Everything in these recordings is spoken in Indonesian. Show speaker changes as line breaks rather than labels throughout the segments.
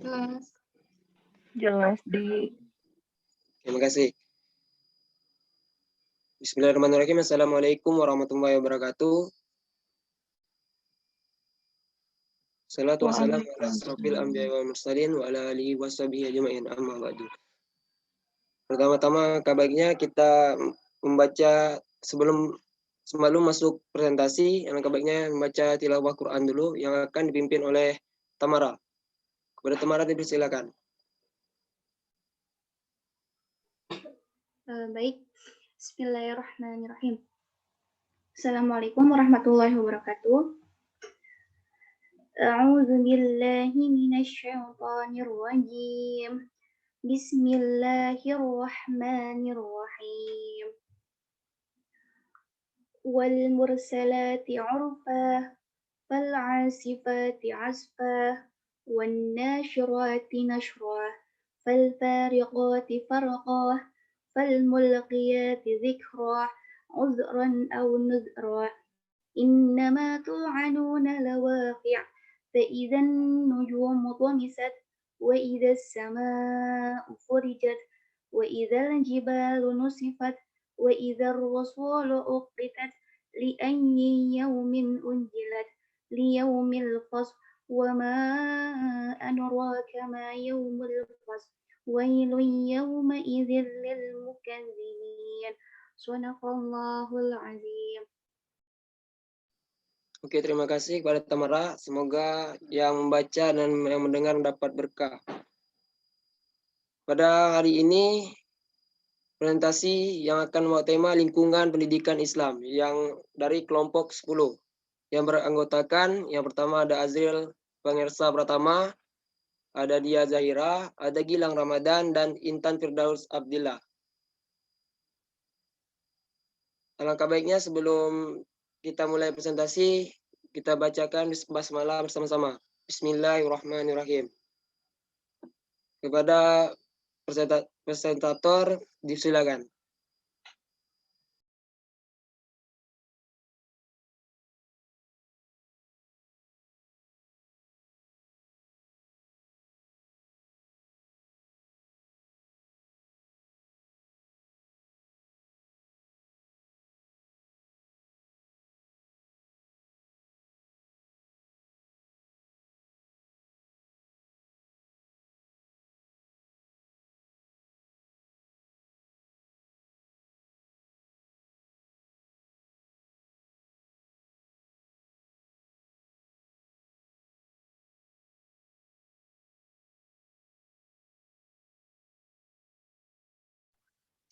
Jelas.
Jelas di.
Terima kasih. Bismillahirrahmanirrahim. Assalamualaikum warahmatullahi wabarakatuh. Salatu wassalamu ala asrofil anbiya wal mursalin wa ala alihi washabihi ajma'in, amma ba'du. Pertama-tama kabarnya kita membaca sebelum masuk presentasi, yang kabarnya membaca tilawah Quran dulu yang akan dipimpin oleh Tamara. Kepada Tamara dipersilakan.
Baik. Bismillahirrahmanirrahim. Assalamualaikum warahmatullahi wabarakatuh. A'udzu billahi minasyaitonir rajim. Bismillahirrahmanirrahim. Wal mursalati 'urfa, fal 'asifati 'asfa, wan nashirati nashra, fal fariqati farqa, فالملقيات ذكرا عذرا أو نذرا إنما توعدون لواقع فإذا النجوم طمست وإذا السماء فرجت وإذا الجبال نسفت وإذا الرسول أقتت لأي يوم أجلت ليوم الفصل وما أدراك ما يوم الفصل ويل يومئذ للمكذبين Shadaqallahul azim.
Oke, terima kasih kepada Tamara. Semoga yang membaca dan yang mendengar mendapat berkah. Pada hari ini presentasi yang akan membawa tema lingkungan pendidikan Islam yang dari kelompok 10 yang beranggotakan yang pertama ada Azril Pangersa Pratama, ada Dia Zahira, ada Gilang Ramadan, dan Intan Firdaus Abdillah. Alangkah baiknya sebelum kita mulai presentasi, kita bacakan basmalah bersama-sama. Bismillahirrahmanirrahim. Kepada presentator, disilakan.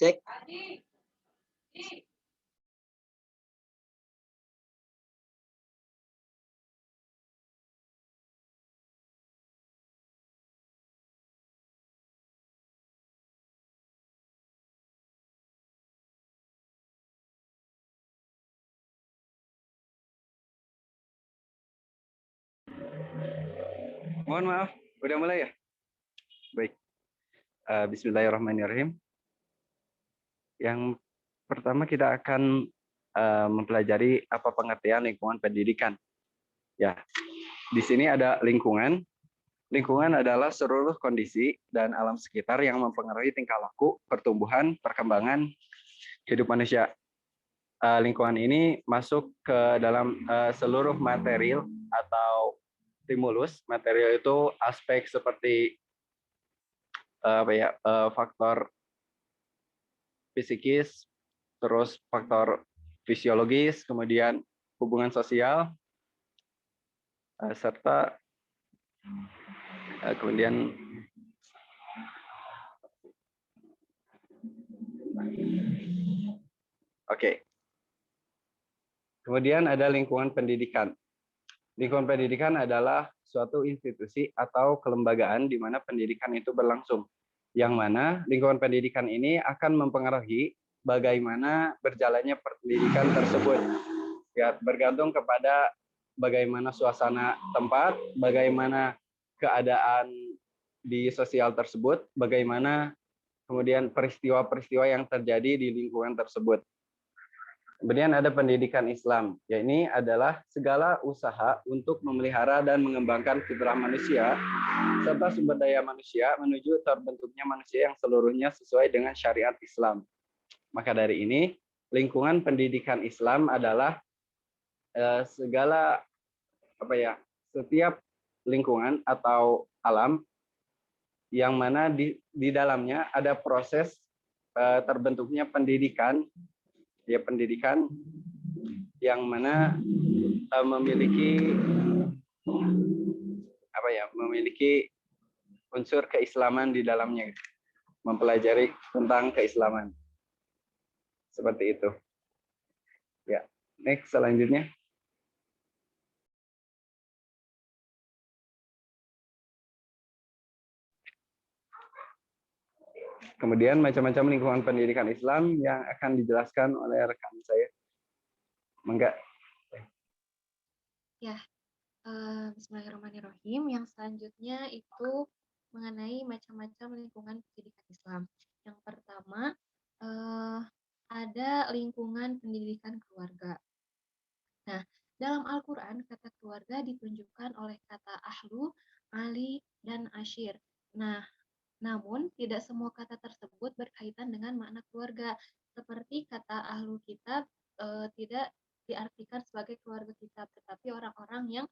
Cek.
Mohon maaf, udah mulai ya? Baik. Bismillahirrahmanirrahim. Yang pertama kita akan mempelajari apa pengertian lingkungan pendidikan. Ya, di sini ada lingkungan. Lingkungan adalah seluruh kondisi dan alam sekitar yang mempengaruhi tingkah laku, pertumbuhan, perkembangan hidup manusia. Lingkungan ini masuk ke dalam seluruh material atau stimulus. Material itu aspek seperti faktor fisikis, terus faktor fisiologis, kemudian hubungan sosial, serta kemudian kemudian ada lingkungan pendidikan. Lingkungan pendidikan adalah suatu institusi atau kelembagaan di mana pendidikan itu berlangsung, yang mana lingkungan pendidikan ini akan mempengaruhi bagaimana berjalannya pendidikan tersebut. Ya, bergantung kepada bagaimana suasana tempat, bagaimana keadaan di sosial tersebut, bagaimana kemudian peristiwa-peristiwa yang terjadi di lingkungan tersebut. Kemudian ada pendidikan Islam, ini adalah segala usaha untuk memelihara dan mengembangkan fitrah manusia serta sumber daya manusia menuju terbentuknya manusia yang seluruhnya sesuai dengan syariat Islam. Maka dari ini, lingkungan pendidikan Islam adalah setiap lingkungan atau alam yang mana di dalamnya ada proses terbentuknya pendidikan yang mana memiliki unsur keislaman di dalamnya, mempelajari tentang keislaman. Seperti itu. Ya, next selanjutnya. Kemudian macam-macam lingkungan pendidikan Islam yang akan dijelaskan oleh rekan saya. Mangga.
Ya, bismillahirrahmanirrahim. Yang selanjutnya itu mengenai macam-macam lingkungan pendidikan Islam. Yang pertama, ada lingkungan pendidikan keluarga. Nah, dalam Al-Quran, kata keluarga ditunjukkan oleh kata ahlu, ali, dan ashir. Nah, namun, tidak semua kata tersebut berkaitan dengan makna keluarga. Seperti kata ahlu kitab tidak diartikan sebagai keluarga kitab, tetapi orang-orang yang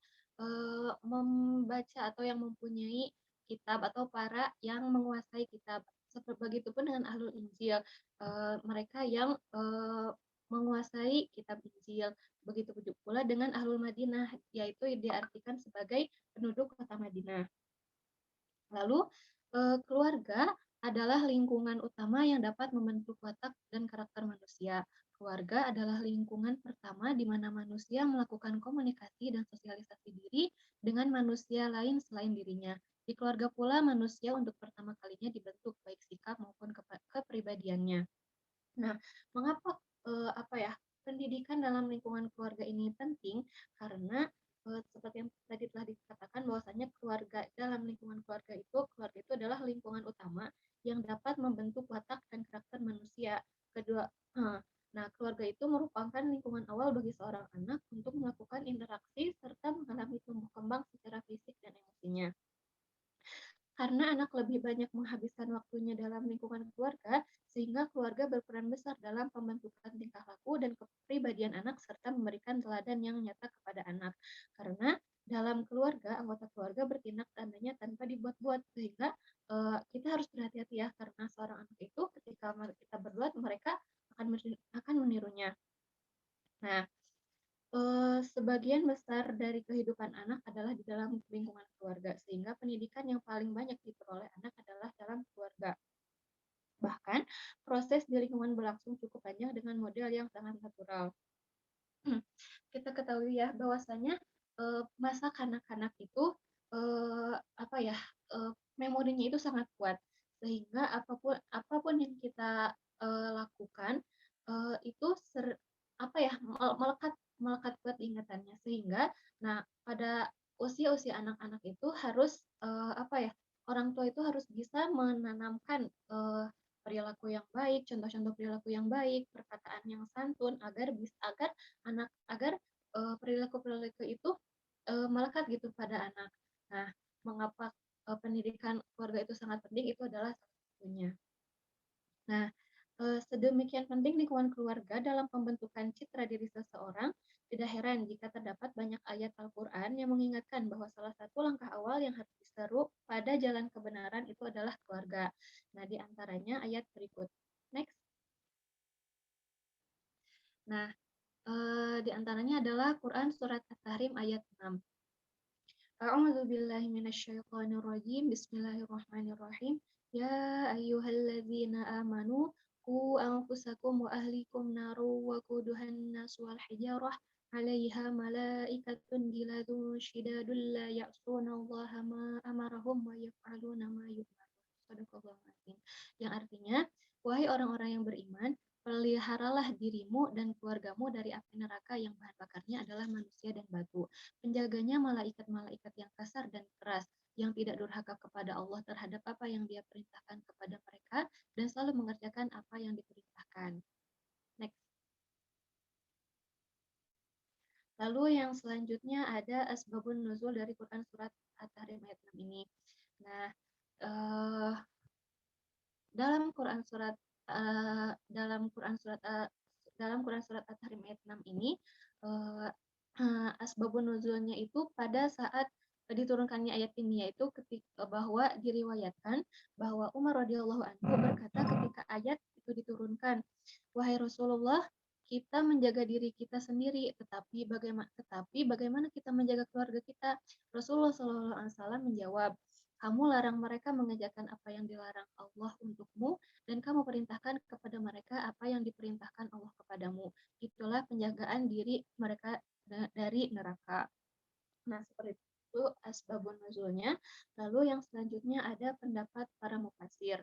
membaca atau yang mempunyai kitab atau para yang menguasai kitab. Begitupun dengan ahlul Injil, mereka yang menguasai kitab Injil. Begitu pula dengan ahlul Madinah, yaitu diartikan sebagai penduduk kota Madinah. Lalu, keluarga adalah lingkungan utama yang dapat membentuk watak dan karakter manusia. Keluarga adalah lingkungan pertama di mana manusia melakukan komunikasi dan sosialisasi diri dengan manusia lain selain dirinya. Di keluarga pula manusia untuk pertama kalinya dibentuk baik sikap maupun kepribadiannya. Nah, mengapa pendidikan dalam lingkungan keluarga ini penting? Karena seperti yang tadi telah dikatakan bahwasanya dalam lingkungan keluarga itu adalah lingkungan utama yang dapat membentuk watak dan karakter manusia. Nah, keluarga itu merupakan lingkungan awal bagi seorang anak untuk melakukan interaksi serta mengalami tumbuh kembang secara fisik dan emosinya. Karena anak lebih banyak menghabiskan waktunya dalam lingkungan keluarga, sehingga keluarga berperan besar dalam pembentukan tingkah laku dan kepribadian anak serta memberikan teladan yang nyata kepada anak. Karena dalam keluarga, anggota keluarga bertindak tandanya tanpa dibuat-buat, sehingga kita harus berhati-hati ya, karena seorang anak itu ketika kita berbuat, mereka akan menirunya. Nah, sebagian besar dari kehidupan anak adalah di dalam lingkungan keluarga, sehingga pendidikan yang paling banyak diperoleh anak adalah dalam keluarga. Bahkan, proses di lingkungan berlangsung cukup panjang dengan model yang sangat natural. Kita ketahui ya, bahwasanya masa kanak-kanak itu memorinya itu sangat kuat, sehingga apapun yang kita lakukan itu melekat kuat di ingatannya, sehingga pada usia-usia anak-anak itu harus orang tua itu harus bisa menanamkan perilaku yang baik, contoh-contoh perilaku yang baik, perkataan yang santun agar perilaku-perilaku itu melekat gitu pada anak. Nah, mengapa pendidikan keluarga itu sangat penting, itu adalah salah satunya. Nah, sedemikian penting lingkungan keluarga dalam pembentukan citra diri seseorang, tidak heran jika terdapat banyak ayat Al-Quran yang mengingatkan bahwa salah satu langkah awal yang harus diseru pada jalan kebenaran itu adalah keluarga. Nah, di antaranya ayat berikut. Next. Nah, di antaranya adalah Quran Surat At-Tahrim ayat 6. A'udzu billahi minasyaitonir rajim. Bismillahirrahmanirrahim. Ya ayyuhalladzina amanu qu anfusakum wa ahlikum naru wa quduhan nas wal hijarah 'alaiha malaikatun giladun syidadul la ya'sunallaha ma amarahum wa yaf'aluna ma yu'marun. Shadaqallahul azim. Yang artinya, wahai orang-orang yang beriman, peliharalah dirimu dan keluargamu dari api neraka yang bahan bakarnya adalah manusia dan batu. Penjaganya malaikat-malaikat yang kasar dan keras, yang tidak durhaka kepada Allah terhadap apa yang Dia perintahkan kepada mereka, dan selalu mengerjakan apa yang diperintahkan. Next. Lalu yang selanjutnya ada asbabun nuzul dari Quran Surat At-Tahrim ayat 6 ini. Nah, eh, dalam Quran surat eh, dalam Quran surat dalam Quran surat At-Tahrim ayat 6 ini asbabun nuzulnya itu pada saat diturunkannya ayat ini, yaitu ketika bahwa diriwayatkan bahwa Umar radhiyallahu anhu berkata ketika ayat itu diturunkan, wahai Rasulullah, kita menjaga diri kita sendiri, tetapi bagaimana kita menjaga keluarga kita? Rasulullah SAW menjawab, kamu larang mereka mengerjakan apa yang dilarang Allah untukmu, dan kamu perintahkan kepada mereka apa yang diperintahkan Allah kepadamu. Itulah penjagaan diri mereka dari neraka. Nah, seperti itu asbabun nuzulnya. Lalu yang selanjutnya ada pendapat para mufassir.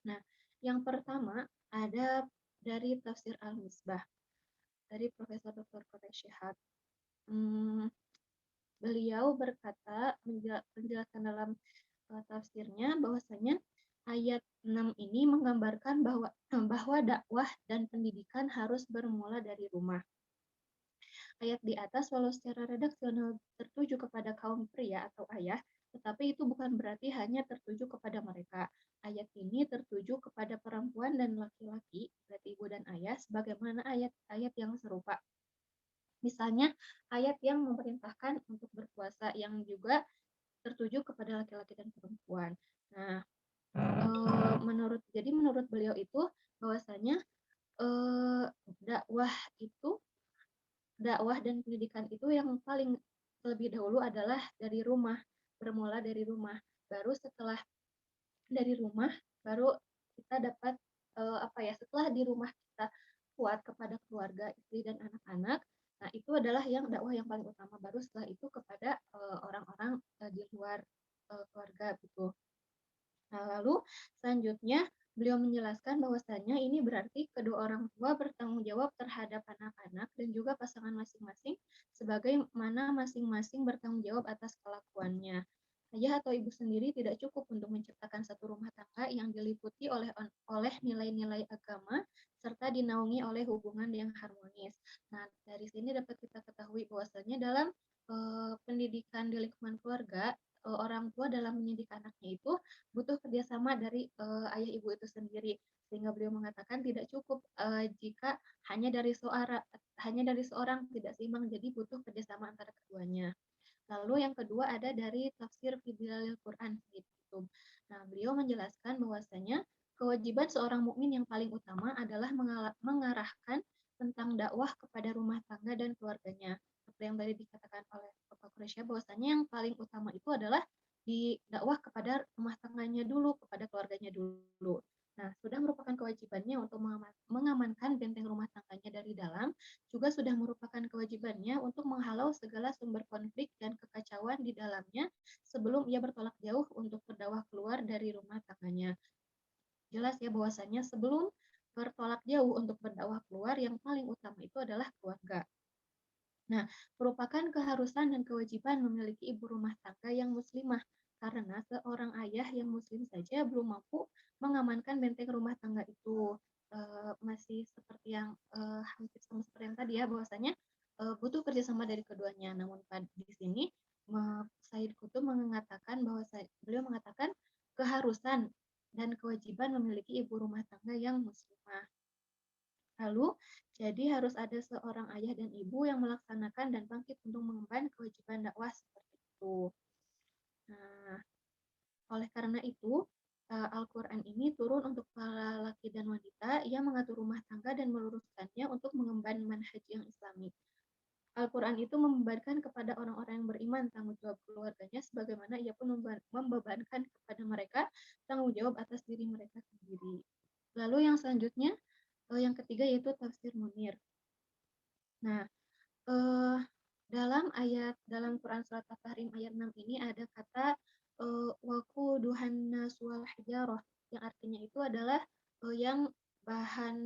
Nah, yang pertama ada dari tafsir Al-Misbah dari Profesor Dr. Quraish Shihab. Beliau berkata menjelaskan dalam tafsirnya bahwasanya ayat 6 ini menggambarkan bahwa dakwah dan pendidikan harus bermula dari rumah. Ayat di atas walau secara redaksional tertuju kepada kaum pria atau ayah, tetapi itu bukan berarti hanya tertuju kepada mereka. Ayat ini tertuju kepada perempuan dan laki-laki, berarti ibu dan ayah, sebagaimana ayat-ayat yang serupa. Misalnya ayat yang memerintahkan untuk berpuasa yang juga tertuju kepada laki-laki dan perempuan. Nah, menurut beliau itu bahwasanya dakwah itu dakwah dan pendidikan itu yang paling lebih dahulu adalah dari rumah, bermula dari rumah. Baru setelah dari rumah, baru kita dapat setelah di rumah kita kuat kepada keluarga, istri dan anak-anak, nah itu adalah yang dakwah yang paling utama. Baru setelah itu kepada orang-orang di luar keluarga gitu. Nah, lalu selanjutnya beliau menjelaskan bahwasanya ini berarti kedua orang tua bertanggung jawab terhadap anak-anak dan juga pasangan masing-masing sebagaimana masing-masing bertanggung jawab atas kelakuannya. Ayah atau ibu sendiri tidak cukup untuk menciptakan satu rumah tangga yang diliputi oleh nilai-nilai agama serta dinaungi oleh hubungan yang harmonis. Nah, dari sini dapat kita ketahui bahwasanya dalam pendidikan di lingkungan keluarga, orang tua dalam mendidik anaknya itu butuh kerjasama dari ayah ibu itu sendiri, sehingga beliau mengatakan tidak cukup jika hanya dari seorang tidak seimbang, jadi butuh kerjasama antara keduanya. Lalu yang kedua ada dari tafsir Fidlalil Quran gitu. Nah, beliau menjelaskan bahwasanya kewajiban seorang mukmin yang paling utama adalah mengarahkan tentang dakwah kepada rumah tangga dan keluarganya. Seperti yang tadi dikatakan oleh Bapak Quraisy, bahwasanya yang paling utama itu adalah di dakwah kepada rumah tangganya dulu, kepada keluarganya dulu. Nah, sudah merupakan kewajibannya untuk mengamankan benteng rumah tangganya dari dalam, juga sudah merupakan kewajibannya untuk menghalau segala sumber konflik dan kekacauan di dalamnya sebelum ia bertolak jauh untuk berdakwah keluar dari rumah tangganya. Jelas ya bahwasanya sebelum bertolak jauh untuk berdakwah keluar, yang paling utama itu adalah keluarga. Nah, merupakan keharusan dan kewajiban memiliki ibu rumah tangga yang muslimah, karena seorang ayah yang muslim saja belum mampu mengamankan benteng rumah tangga itu. Masih seperti yang hampir sama seperti yang tadi ya, bahwasanya butuh kerjasama dari keduanya. Namun di sini Said Kutub mengatakan beliau mengatakan keharusan dan kewajiban memiliki ibu rumah tangga yang muslimah. Lalu, jadi harus ada seorang ayah dan ibu yang melaksanakan dan bangkit untuk mengemban kewajiban dakwah seperti itu. Nah, oleh karena itu, Al-Quran ini turun untuk para laki dan wanita yang mengatur rumah tangga dan meluruskannya untuk mengemban manhaj yang islami. Al-Quran itu membebankan kepada orang-orang yang beriman tanggung jawab keluarganya sebagaimana ia pun membebankan kepada mereka tanggung jawab atas diri mereka sendiri. Lalu yang selanjutnya, yang ketiga yaitu tafsir Munir. Nah, dalam Quran surat At-Tahrim ayat 6 ini ada kata waquduhan nas wal hijarah, yang artinya itu adalah yang bahan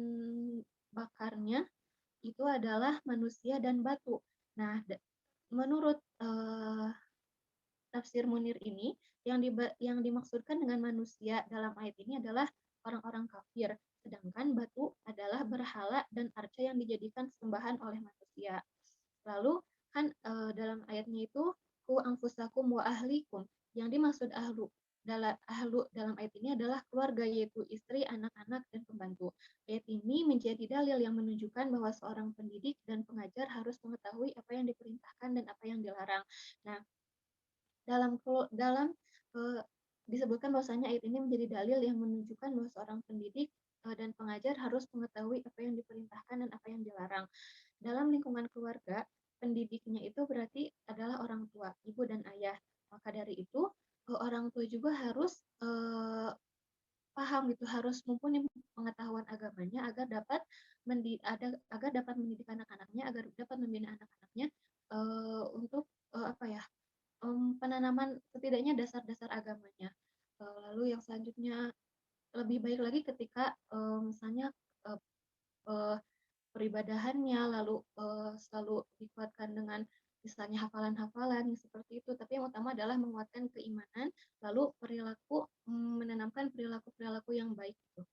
bakarnya itu adalah manusia dan batu. Nah, menurut tafsir Munir ini yang dimaksudkan dengan manusia dalam ayat ini adalah orang-orang kafir, sedangkan batu adalah berhala dan arca yang dijadikan sembahan oleh manusia. Lalu kan dalam ayatnya itu ku anfusakum wa ahlikum, Yang dimaksud ahlu dalam ayat ini adalah keluarga, yaitu istri, anak-anak, dan pembantu. Ayat ini menjadi dalil yang menunjukkan bahwa seorang pendidik dan pengajar harus mengetahui apa yang diperintahkan dan apa yang dilarang. Nah, dalam disebutkan bahwasanya ayat ini menjadi dalil yang menunjukkan bahwa seorang pendidik dan pengajar harus mengetahui apa yang diperintahkan dan apa yang dilarang. Dalam lingkungan keluarga, pendidiknya itu berarti adalah orang tua, ibu dan ayah. Maka dari itu, orang tua juga harus paham gitu, harus mumpuni pengetahuan agamanya agar dapat mendidik anak-anaknya, agar dapat membina anak-anaknya untuk penanaman setidaknya dasar-dasar agamanya. Lalu yang selanjutnya lebih baik lagi ketika misalnya peribadahannya lalu selalu dikuatkan dengan misalnya hafalan-hafalan yang seperti itu, tapi yang utama adalah menguatkan keimanan, lalu menanamkan perilaku-perilaku yang baik itu.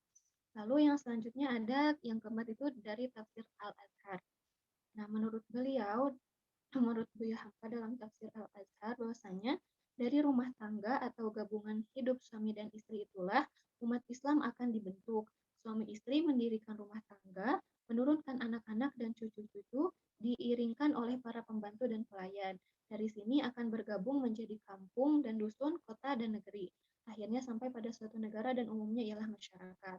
Lalu yang selanjutnya ada yang keempat itu dari tafsir Al-Azhar. Nah, menurut beliau Hamka dalam tafsir Al-Azhar bahwasanya dari rumah tangga atau gabungan hidup suami dan istri itulah umat Islam akan dibentuk. Suami istri mendirikan rumah tangga, menurunkan anak-anak dan cucu-cucu, diiringkan oleh para pembantu dan pelayan. Dari sini akan bergabung menjadi kampung dan dusun, kota dan negeri. Akhirnya sampai pada suatu negara dan umumnya ialah masyarakat.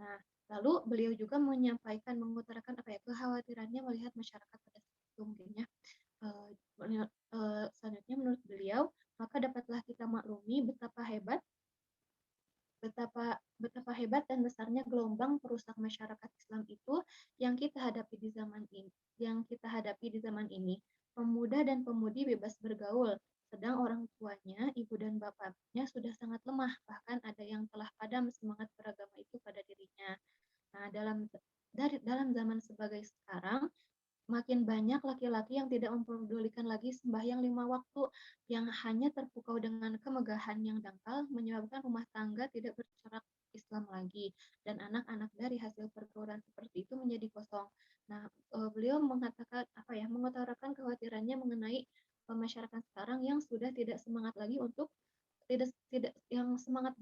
Nah, lalu beliau juga mengutarakan kekhawatirannya melihat masyarakat pada saat itu mungkin ya. Selanjutnya menurut beliau, maka dapatlah kita maklumi betapa hebat dan besarnya gelombang perusak masyarakat Islam itu yang kita hadapi di zaman ini. Pemuda dan pemudi bebas bergaul, sedang orang tuanya, ibu dan bapaknya sudah sangat lemah, bahkan ada yang telah padam semangat beragama itu pada dirinya. Nah, dalam zaman sebagai sekarang, makin banyak laki-laki yang tidak memperdulikan lagi sembahyang 5 waktu, yang hanya terpukau dengan kemegahan yang dangkal, menyebabkan rumah tangga tidak bercorak Islam lagi, dan anak-anak dari hasil pergaulan seperti itu menjadi kosong. Nah, beliau mengutarakan kekhawatirannya mengenai masyarakat sekarang yang sudah tidak semangat lagi untuk tidak yang semangat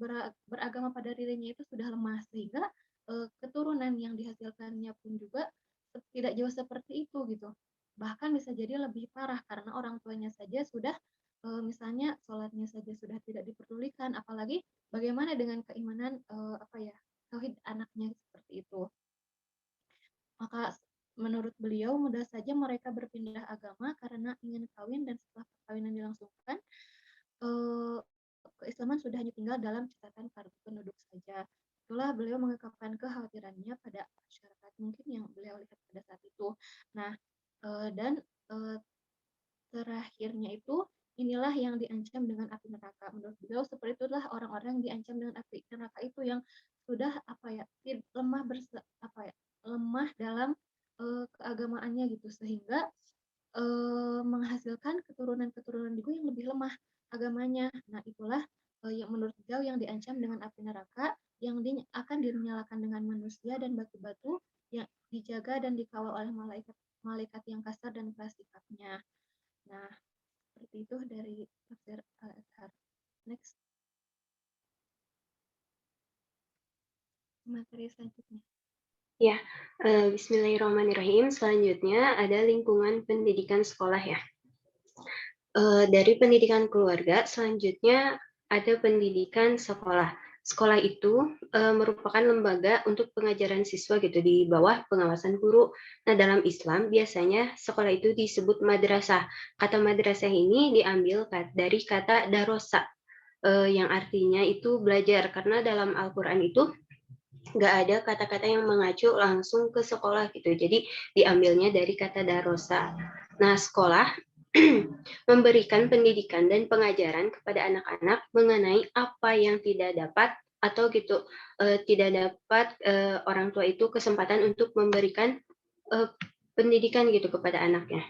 beragama pada dirinya itu sudah lemah, sehingga keturunan yang dihasilkannya pun juga tidak jauh seperti itu gitu. Bahkan bisa jadi lebih parah karena orang tuanya saja sudah misalnya sholatnya saja sudah tidak diperdulikan, apalagi bagaimana dengan keimanan tauhid anaknya seperti itu. Maka menurut beliau mudah saja mereka berpindah agama karena ingin kawin, dan setelah perkawinan dilangsungkan keislaman sudah hanya tinggal dalam catatan kartu penduduk saja. Itulah beliau mengungkapkan kekhawatirannya pada masyarakat mungkin yang beliau lihat pada saat itu. Nah, dan terakhirnya itu inilah yang diancam dengan api neraka. Menurut beliau seperti itulah orang-orang yang diancam dengan api neraka itu yang sudah lemah dalam keagamaannya gitu, sehingga menghasilkan keturunan-keturunan juga yang lebih lemah agamanya. Nah, itulah yang menurut beliau yang diancam dengan api neraka yang akan dinyalakan dengan manusia dan batu-batu yang dijaga dan dikawal oleh malaikat yang kasar dan keras sikapnya. Nah, seperti itu dari tafsir Al-Azhar. Next. Materi selanjutnya.
Ya, bismillahirrahmanirrahim. Selanjutnya ada lingkungan pendidikan sekolah ya. Dari pendidikan keluarga, selanjutnya ada pendidikan sekolah. Sekolah itu merupakan lembaga untuk pengajaran siswa gitu di bawah pengawasan guru. Nah, dalam Islam biasanya sekolah itu disebut madrasah. Kata madrasah ini diambil dari kata darosa, yang artinya itu belajar, karena dalam Al-Quran itu nggak ada kata-kata yang mengacu langsung ke sekolah gitu. Jadi diambilnya dari kata darosa. Nah, sekolah memberikan pendidikan dan pengajaran kepada anak-anak mengenai apa yang tidak dapat atau gitu tidak dapat orang tua itu kesempatan untuk memberikan pendidikan gitu kepada anaknya.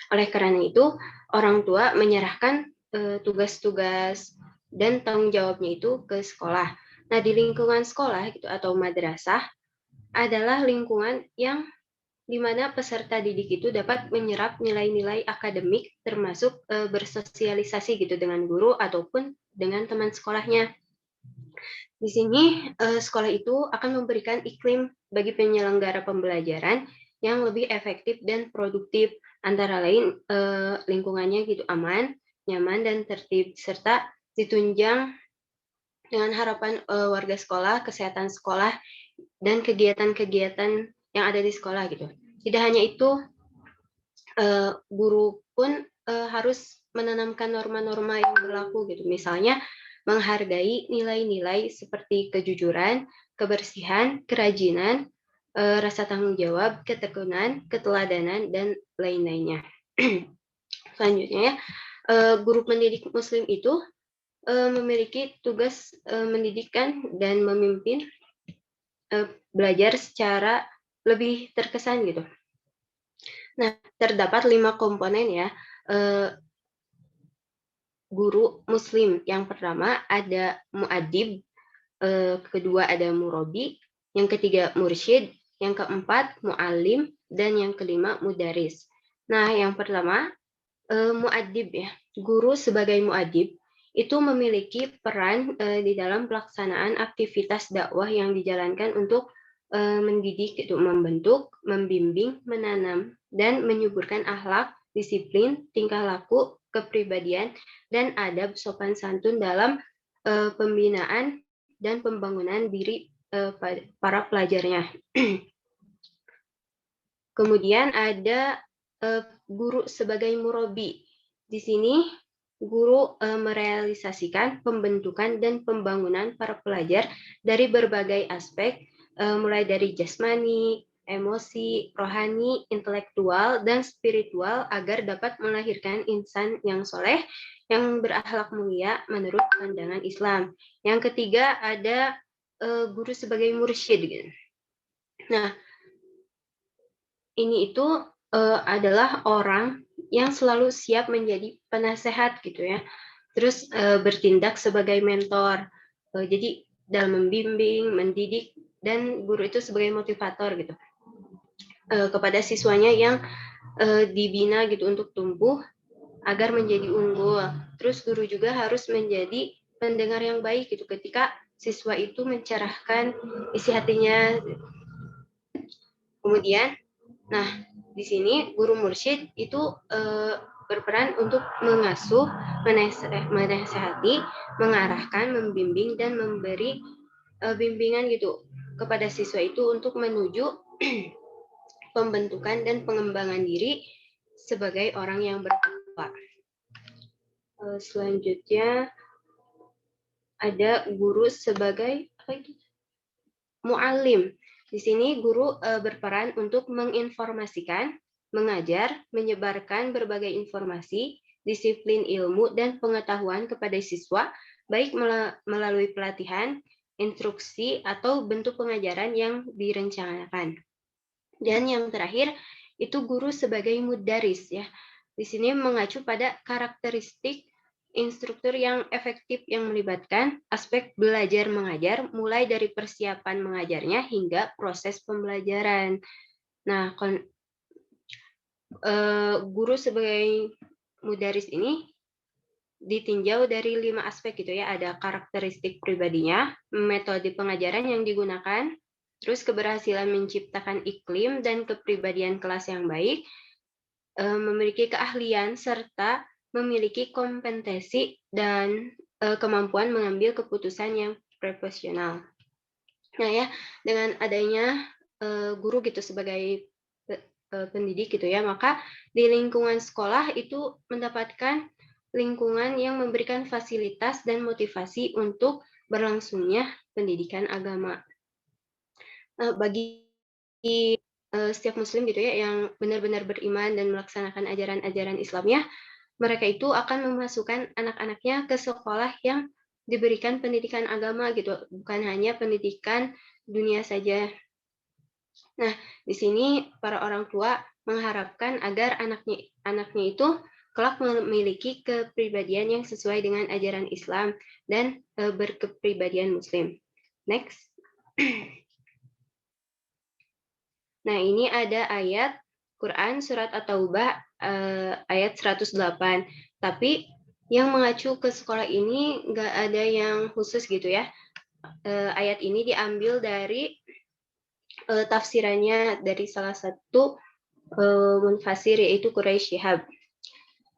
Oleh karena itu, orang tua menyerahkan tugas-tugas dan tanggung jawabnya itu ke sekolah. Nah, di lingkungan sekolah gitu atau madrasah adalah lingkungan yang di mana peserta didik itu dapat menyerap nilai-nilai akademik termasuk bersosialisasi gitu dengan guru ataupun dengan teman sekolahnya. Di sini sekolah itu akan memberikan iklim bagi penyelenggara pembelajaran yang lebih efektif dan produktif, antara lain lingkungannya gitu aman, nyaman dan tertib, serta ditunjang dengan harapan warga sekolah, kesehatan sekolah, dan kegiatan-kegiatan yang ada di sekolah gitu. Tidak hanya itu, guru pun harus menanamkan norma-norma yang berlaku gitu. Misalnya menghargai nilai-nilai seperti kejujuran, kebersihan, kerajinan, rasa tanggung jawab, ketekunan, keteladanan, dan lain-lainnya. Selanjutnya ya, guru pendidik Muslim itu memiliki tugas mendidikan dan memimpin belajar secara lebih terkesan gitu. Nah, terdapat 5 komponen ya guru Muslim. Yang pertama ada muadib, kedua ada murabi, yang ketiga mursyid, yang keempat muallim, dan yang kelima mudaris. Nah, yang pertama muadib ya. Guru sebagai muadib itu memiliki peran di dalam pelaksanaan aktivitas dakwah yang dijalankan untuk mendidik, itu membentuk, membimbing, menanam, dan menyuburkan akhlak, disiplin, tingkah laku, kepribadian, dan adab sopan santun dalam pembinaan dan pembangunan diri para pelajarnya. Kemudian ada guru sebagai murabi. Di sini guru merealisasikan pembentukan dan pembangunan para pelajar dari berbagai aspek, mulai dari jasmani, emosi, rohani, intelektual, dan spiritual agar dapat melahirkan insan yang soleh, yang berakhlak mulia menurut pandangan Islam. Yang ketiga ada guru sebagai mursyid. Nah, ini itu adalah orang yang selalu siap menjadi penasehat gitu ya. Terus bertindak sebagai mentor. Jadi dalam membimbing, mendidik, dan guru itu sebagai motivator gitu. Kepada siswanya yang dibina gitu untuk tumbuh agar menjadi unggul. Terus guru juga harus menjadi pendengar yang baik gitu ketika siswa itu mencerahkan isi hatinya. Kemudian, nah di sini guru mursyid itu berperan untuk mengasuh, menasehati, mengarahkan, membimbing, dan memberi bimbingan gitu kepada siswa itu untuk menuju pembentukan dan pengembangan diri sebagai orang yang bertakwa. Selanjutnya ada guru sebagai muallim. Di sini guru berperan untuk menginformasikan, mengajar, menyebarkan berbagai informasi, disiplin ilmu, dan pengetahuan kepada siswa, baik melalui pelatihan, instruksi, atau bentuk pengajaran yang direncanakan. Dan yang terakhir, itu guru sebagai mudaris ya. Di sini mengacu pada karakteristik instruktur yang efektif yang melibatkan aspek belajar mengajar mulai dari persiapan mengajarnya hingga proses pembelajaran. Nah, guru sebagai mudaris ini ditinjau dari 5 aspek gitu ya. Ada karakteristik pribadinya, metode pengajaran yang digunakan, terus keberhasilan menciptakan iklim dan kepribadian kelas yang baik, memiliki keahlian serta memiliki kompetensi dan kemampuan mengambil keputusan yang profesional. Nah ya, dengan adanya guru gitu sebagai pendidik gitu ya, maka di lingkungan sekolah itu mendapatkan lingkungan yang memberikan fasilitas dan motivasi untuk berlangsungnya pendidikan agama. Bagi setiap muslim gitu ya yang benar-benar beriman dan melaksanakan ajaran-ajaran Islamnya, mereka itu akan memasukkan anak-anaknya ke sekolah yang diberikan pendidikan agama gitu, bukan hanya pendidikan dunia saja. Nah, di sini para orang tua mengharapkan agar anaknya itu kelak memiliki kepribadian yang sesuai dengan ajaran Islam dan berkepribadian Muslim. Next. Nah, ini ada ayat Quran surat At-Taubah ayat 108. Tapi yang mengacu ke sekolah ini nggak ada yang khusus gitu ya. Ayat ini diambil dari tafsirannya dari salah satu munfasir yaitu Quraisy Shihab.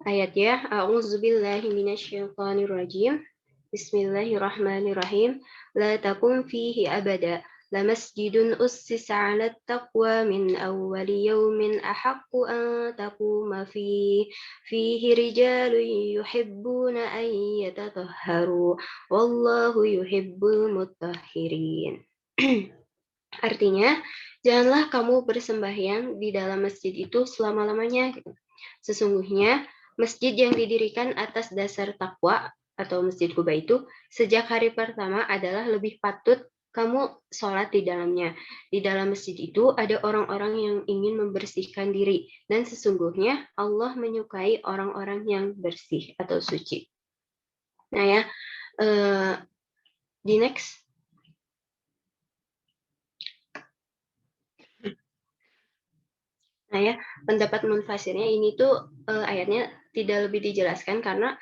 Ayatnya, A'udzubillahi minasyaitonirrajim. Bismillahirrahmanirrahim. La takum fihi abada. La masjidun ussisa 'ala taqwa min awwali yawmin ahaqqu an taquma fihi rijalun yuhibbuna an yatatahharu wallahu yuhibbul mutahhirin. Artinya, janganlah kamu bersembahyang di dalam masjid itu selama-lamanya. Sesungguhnya, masjid yang didirikan atas dasar takwa atau Masjid Kuba itu sejak hari pertama adalah lebih patut kamu sholat di dalamnya. Di dalam masjid itu ada orang-orang yang ingin membersihkan diri. Dan sesungguhnya Allah menyukai orang-orang yang bersih atau suci. Nah ya, di next. Nah ya, pendapat munfasirnya ini tuh ayatnya tidak lebih dijelaskan karena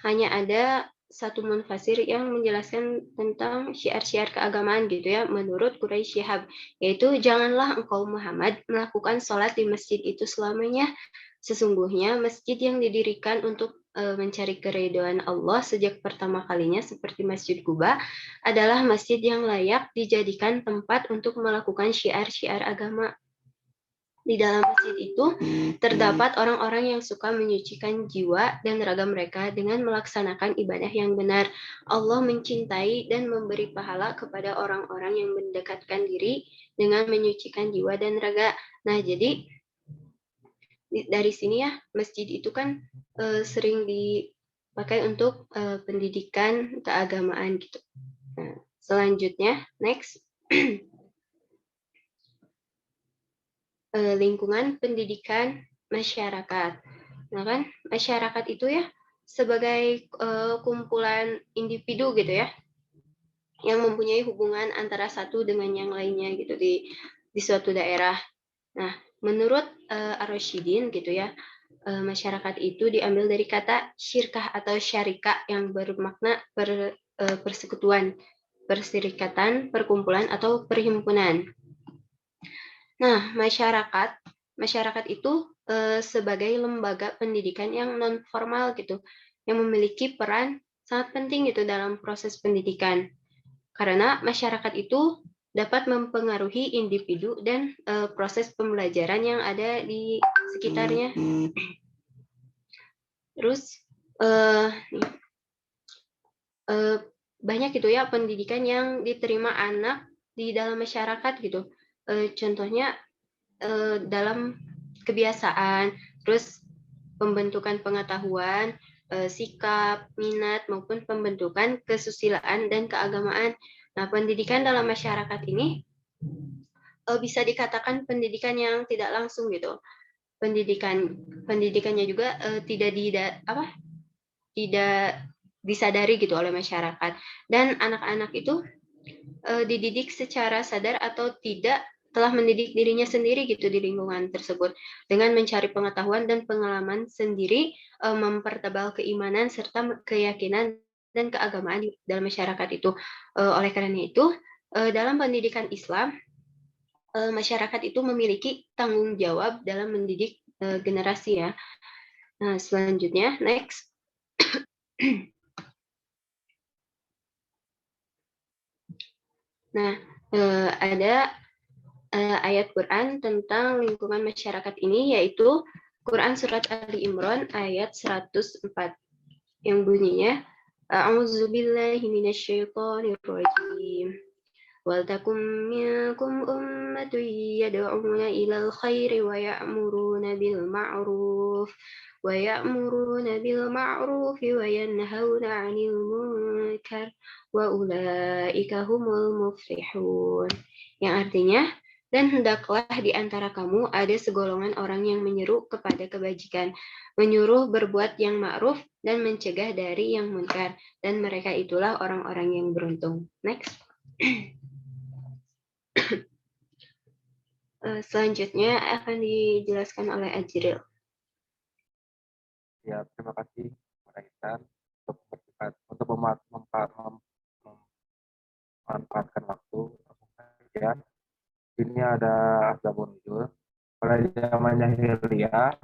hanya ada satu munfasir yang menjelaskan tentang syiar-syiar keagamaan gitu ya menurut Quraisy Shihab, yaitu janganlah engkau Muhammad melakukan sholat di masjid itu selamanya. Sesungguhnya masjid yang didirikan untuk mencari keridhaan Allah sejak pertama kalinya seperti Masjid Kuba adalah masjid yang layak dijadikan tempat untuk melakukan syiar-syiar agama. Di dalam masjid itu terdapat orang-orang yang suka menyucikan jiwa dan raga mereka dengan melaksanakan ibadah yang benar. Allah mencintai dan memberi pahala kepada orang-orang yang mendekatkan diri dengan menyucikan jiwa dan raga. Nah, jadi dari sini ya, masjid itu kan sering dipakai untuk pendidikan keagamaan gitu. Nah, selanjutnya, next. Lingkungan pendidikan masyarakat. Nah kan, masyarakat itu ya sebagai kumpulan individu gitu ya, yang mempunyai hubungan antara satu dengan yang lainnya gitu di suatu daerah. Nah, menurut Ar-Rasyidin gitu ya, masyarakat itu diambil dari kata syirkah atau syarika yang bermakna persekutuan, perserikatan, perkumpulan atau perhimpunan. Nah, masyarakat itu sebagai lembaga pendidikan yang non formal gitu, yang memiliki peran sangat penting gitu dalam proses pendidikan. Karena masyarakat itu dapat mempengaruhi individu dan proses pembelajaran yang ada di sekitarnya. Terus banyak gitu ya pendidikan yang diterima anak di dalam masyarakat gitu. Contohnya dalam kebiasaan, terus pembentukan pengetahuan, sikap, minat, maupun pembentukan kesusilaan dan keagamaan. Nah, pendidikan dalam masyarakat ini bisa dikatakan pendidikan yang tidak langsung gitu. Pendidikannya juga tidak disadari gitu oleh masyarakat. Dan anak-anak itu dididik secara sadar atau tidak telah mendidik dirinya sendiri gitu di lingkungan tersebut dengan mencari pengetahuan dan pengalaman sendiri, mempertebal keimanan serta keyakinan dan keagamaan di dalam masyarakat itu. Oleh karena itu, dalam pendidikan Islam, masyarakat itu memiliki tanggung jawab dalam mendidik generasi ya. Nah, selanjutnya, next. Nah, ada ayat Quran tentang lingkungan masyarakat ini, yaitu Quran Surat Ali Imran ayat 104 yang bunyinya A'udzubillahi minasyaitonirrajim. Wal takum minkum ummatun yad'una ilal khairi wa ya'muruna bil ma'ruf wa yanhauna 'anil munkar wa ulaika humul muflihun. Yang artinya, dan hendaklah di antara kamu ada segolongan orang yang menyeru kepada kebajikan, menyuruh berbuat yang ma'ruf dan mencegah dari yang munkar, dan mereka itulah orang-orang yang beruntung. Next. Selanjutnya akan dijelaskan oleh Ajril.
Ya, terima kasih Pak Intan untuk memanfaatkan waktu. Ya, ini ada Asbabun Nuzul. Pada zaman jahiliyah,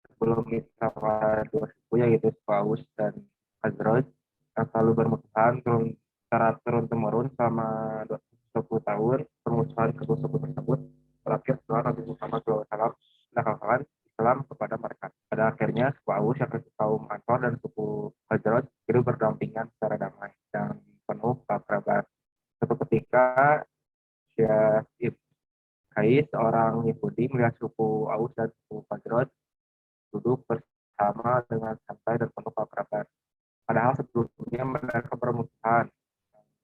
sebelum Isa pada dua suku yaitu Paus dan Khazraj yang selalu bermusuhan secara turun temurun selama 20 tahun. Permusuhan kedua suku tersebut berakhir setelah Nabi Muhammad SAW menaklukkan Islam kepada mereka. Pada akhirnya suku Aus yang kaum Ansor dan suku Khazraj hidup berdampingan secara damai dan penuh keakraban. Suatu ketika Syekh Kais, seorang Yahudi, melihat suku Aus dan suku Khazraj duduk bersama dengan santai dan penuh keakraban. Padahal sebelumnya mereka bermusuhan.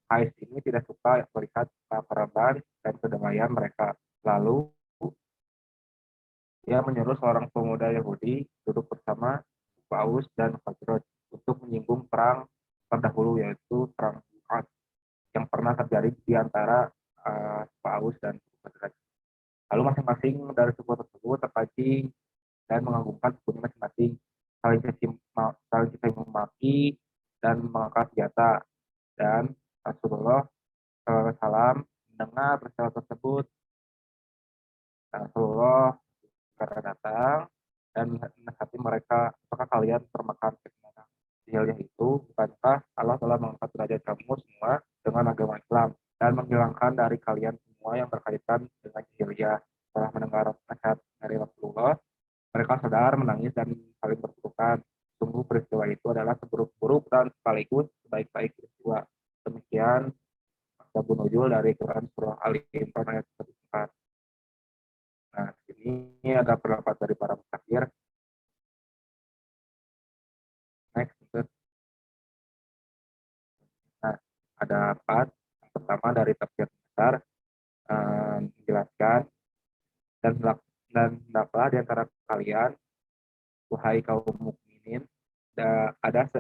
Kais ini tidak suka melihat keakraban dan kedamaian mereka. Lalu dia menyuruh seorang pemuda Yahudi duduk bersama suku Aus dan Khazraj untuk menyinggung perang terdahulu, yaitu perang Uhud yang pernah terjadi di antara suku Aus dan suku Khazraj. Lalu masing-masing dari suku tersebut terpancing dan menganggungkan sukunya masing-masing, saling caci memaki dan mengangkat senjata. Dan Rasulullah SAW mendengar peristiwa tersebut. Rasulullah segera datang dan menasihati mereka, apakah kalian termakan fitnah jahiliyah itu? Bukankah Allah telah mengangkat derajat kamu semua dengan agama Islam dan menghilangkan dari kalian semua yang berkaitan dengan jahiliyah? Setelah mendengar nasihat dari Rasulullah, mereka sadar, menangis, dan saling berpelukan. Sungguh peristiwa itu adalah seburuk-buruk dan sekaligus sebaik-baik peristiwa. Demikian Asbabun Nuzul dari Quran Surah Ali Imran ayat 104. Nah, ini ada pendapat dari para mufasir. Next. Nah, ada 4. Yang pertama dari tafsir besar menjelaskan dan hendaklah di antara kalian, wahai kaum mukminin, ada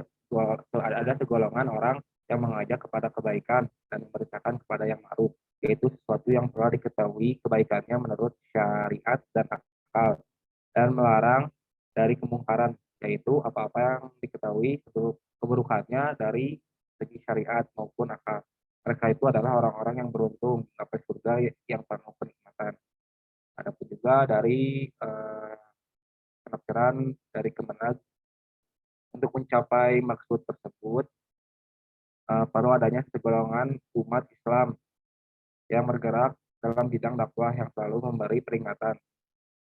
segolongan orang yang mengajak kepada kebaikan dan memberitakan kepada yang ma'ruf, yaitu sesuatu yang telah diketahui kebaikannya menurut syariat dan akal, dan melarang dari kemungkaran, yaitu apa-apa yang diketahui keburukannya dari segi syariat maupun akal. Mereka itu adalah orang-orang yang beruntung mencapai surga yang penuh kenikmatan. Adapun juga dari penafsiran dari Kemenag, untuk mencapai maksud tersebut perlu adanya segolongan umat Islam yang bergerak dalam bidang dakwah yang selalu memberi peringatan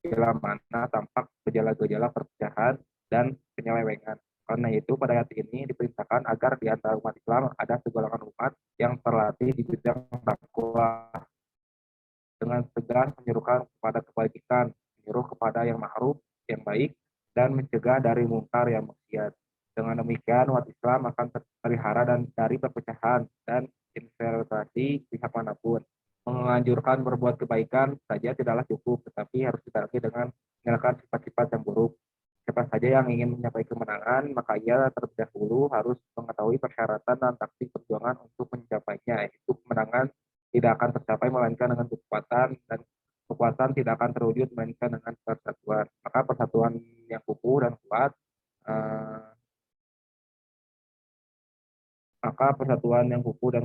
bila mana tampak gejala-gejala perpecahan dan penyelewengan. Karena itu pada ayat ini diperintahkan agar di antara umat Islam ada segolongan umat yang terlatih di bidang dakwah dengan tegas menyerukan kepada kebaikan, menyuruh kepada yang ma'ruf, yang baik, dan mencegah dari mungkar yang maksiat. Dengan demikian umat Islam akan terpelihara dan dari perpecahan dan infiltrasi pihak manapun. Menganjurkan berbuat kebaikan saja tidaklah cukup, tetapi harus dibarengi dengan meninggalkan sifat-sifat yang buruk. Siapa saja yang ingin mencapai kemenangan, maka ia terlebih dahulu harus mengetahui persyaratan dan taktik perjuangan untuk mencapainya, yaitu kemenangan tidak akan tercapai melainkan dengan kekuatan, dan kekuatan tidak akan terwujud melainkan dengan persatuan. Maka persatuan yang kukuh dan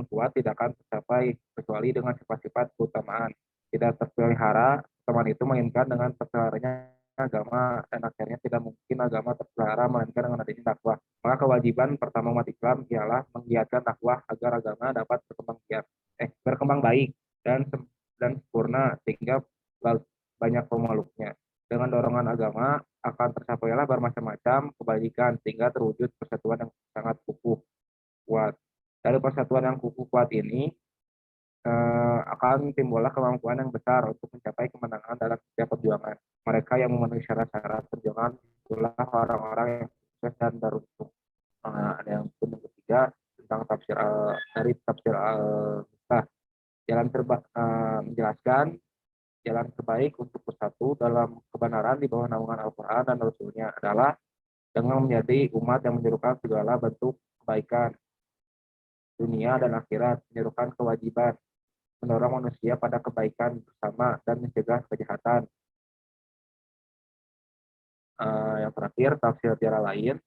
kuat tidak akan tercapai kecuali dengan sifat-sifat keutamaan. Tidak terpelihara keutamaan itu melainkan dengan terpeliharanya agama, dan akhirnya tidak mungkin agama terpelihara melainkan dengan adanya dakwah. Maka kewajiban pertama umat Islam ialah menggiatkan dakwah agar agama dapat berkembang baik dan sempurna sehingga banyak pemeluknya. Dengan dorongan agama akan tercapailah bermacam-macam kebaikan sehingga terwujud persatuan yang sangat kukuh kuat. Dari persatuan yang kukuh kuat ini akan timbullah kemampuan yang besar untuk mencapai kemenangan dalam setiap perjuangan. Mereka yang memenuhi syarat-syarat perjuangan itulah orang-orang yang sukses dan beruntung. Ada yang ketiga tentang dari tafsir al-Mustah. Menjelaskan jalan terbaik untuk bersatu dalam kebenaran di bawah naungan Al-Quran dan Rasul-Nya adalah dengan menjadi umat yang menyerukan segala bentuk kebaikan dunia dan akhirat, menyerukan kewajiban mendorong manusia pada kebaikan bersama dan mencegah kejahatan. Yang terakhir, tafsir tiara lain.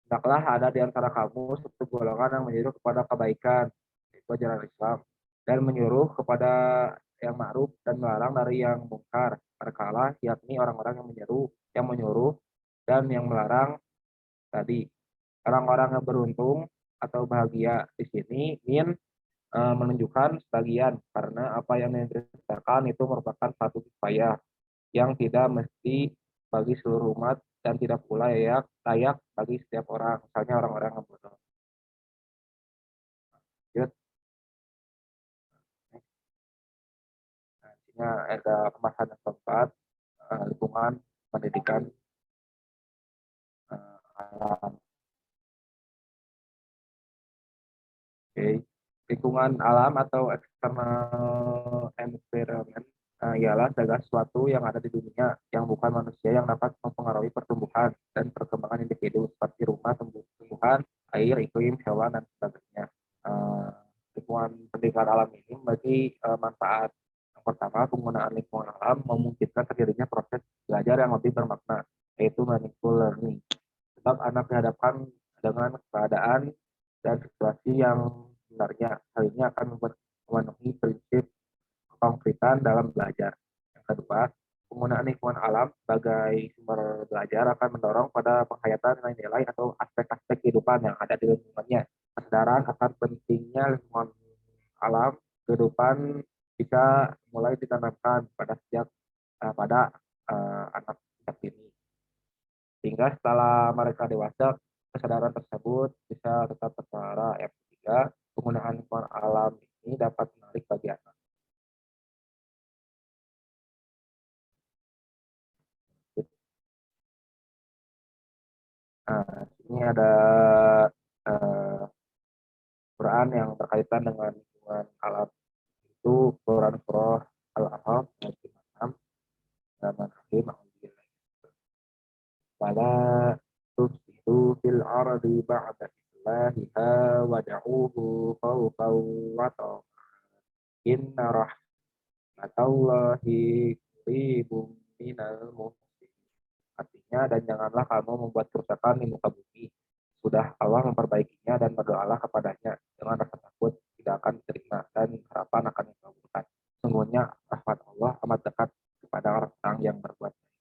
Hendaklah ada di antara kamu satu golongan yang menyuruh kepada kebaikan, yaitu ajaran Islam, dan menyuruh kepada yang ma'ruf dan melarang dari yang mungkar. Merekalah yakni orang-orang yang menyuruh dan yang melarang tadi. Orang-orang yang beruntung atau bahagia di sini menunjukkan sebagian karena apa yang diceritakan itu merupakan satu upaya yang tidak mesti bagi seluruh umat dan tidak pula layak bagi setiap orang, misalnya orang-orang yang bodoh. Lanjut. Nah, ini ada pembahasan yang keempat, lingkungan pendidikan alam. Oke. Lingkungan alam atau external environment ialah segala sesuatu yang ada di dunia yang bukan manusia yang dapat mempengaruhi pertumbuhan dan perkembangan individu seperti rumah, tumbuhan, air, iklim, hewan, dan sebagainya. Lingkungan pendidikan alam ini membagi manfaat. Yang pertama, penggunaan lingkungan alam memungkinkan terjadinya proses belajar yang lebih bermakna, yaitu meaningful learning. Sebab anak dihadapkan dengan keadaan dan situasi yang sebenarnya, hal ini akan memenuhi prinsip konkretan dalam belajar. Yang kedua, penggunaan lingkungan alam sebagai sumber belajar akan mendorong pada penghayatan nilai-nilai atau aspek-aspek kehidupan yang ada di lingkungannya. Kesadaran akan pentingnya lingkungan alam kehidupan bisa mulai ditanamkan pada anak sejak dini. Sehingga setelah mereka dewasa, kesadaran tersebut bisa tetap terpelihara. Yang ketiga, penggunaan lingkungan alam ini dapat menarik bagi anak. Nah, ini ada Quran yang berkaitan dengan lingkungan alam. Itu Quran Surah Al-A'raf ayat 6 dan Al-Hakim. Fala tufsidu fil ardi ba'da islahiha wad'uhu khawfan wa tama'an. Inna rahmatallahi qaribun minal muhsinin. Artinya, dan janganlah kamu membuat kerusakan di muka bumi. Sudah Allah memperbaikinya dan berdoalah kepadanya dengan rasa takut tidak akan diterima dan harapan akan dikabulkan. Sungguhnya rahmat Allah amat dekat kepada orang yang berbuat baik.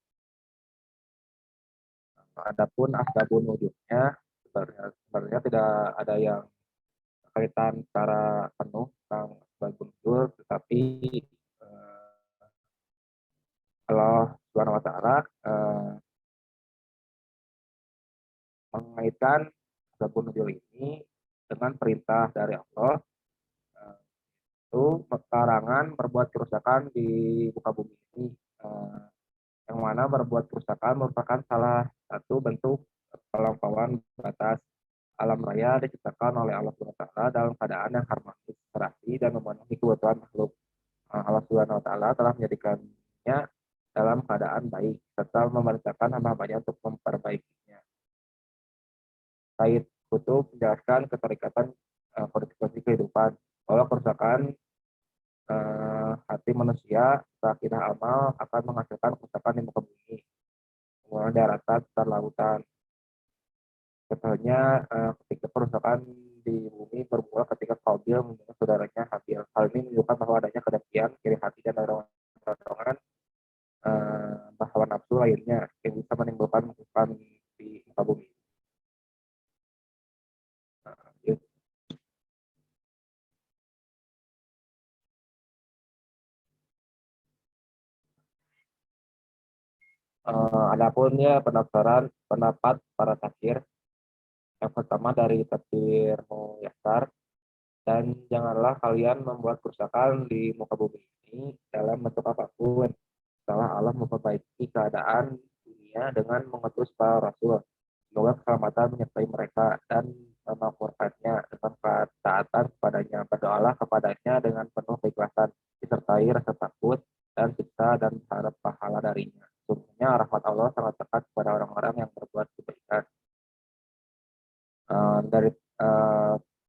Adapun asbabun nuzulnya sebenarnya tidak ada yang kaitan secara penuh tentang asbabun nuzul, tetapi Allah Subhanahu wa taala mengaitkan asbabun nuzul ini dengan perintah dari Allah, itu larangan berbuat kerusakan di muka bumi ini, yang mana berbuat kerusakan merupakan salah satu bentuk pelampauan batas alam raya diciptakan oleh Allah Subhanahu wa taala dalam keadaan yang harmonis, serasi, dan memenuhi kebutuhan makhluk. Allah Subhanahu wa taala telah menjadikannya dalam keadaan baik serta memerintahkan hamba-hambanya untuk memperbaikinya. Said Kutub menjelaskan keterikatan konsekuensi kehidupan bahwa kerusakan hati manusia seakhirnya amal akan menghasilkan kerusakan di muka bumi, kemudian daratan serta lautan. Contohnya ketika kerusakan di bumi bermula ketika Qabil membunuh saudaranya Habil. Hal ini menunjukkan bahwa adanya kedengkian, iri hati, dan dorongan bahwa nafsu lainnya yang bisa menimbulkan kerusakan di muka bumi. Adapun ya pendapat para tafsir. Yang pertama dari tafsir Muyassar, dan janganlah kalian membuat kerusakan di muka bumi ini dalam bentuk apapun setelah Allah memperbaiki keadaan dunia dengan mengutus para rasul. Semoga keselamatan menyertai mereka dan memakmurkannya dengan ketaatan kepadanya. Berdoalah kepadanya dengan penuh keikhlasan, disertai rasa takut dan siksa dan berharap pahala darinya. Sungguhnya rahmat Allah sangat dekat kepada orang-orang yang berbuat kebaikan. Dari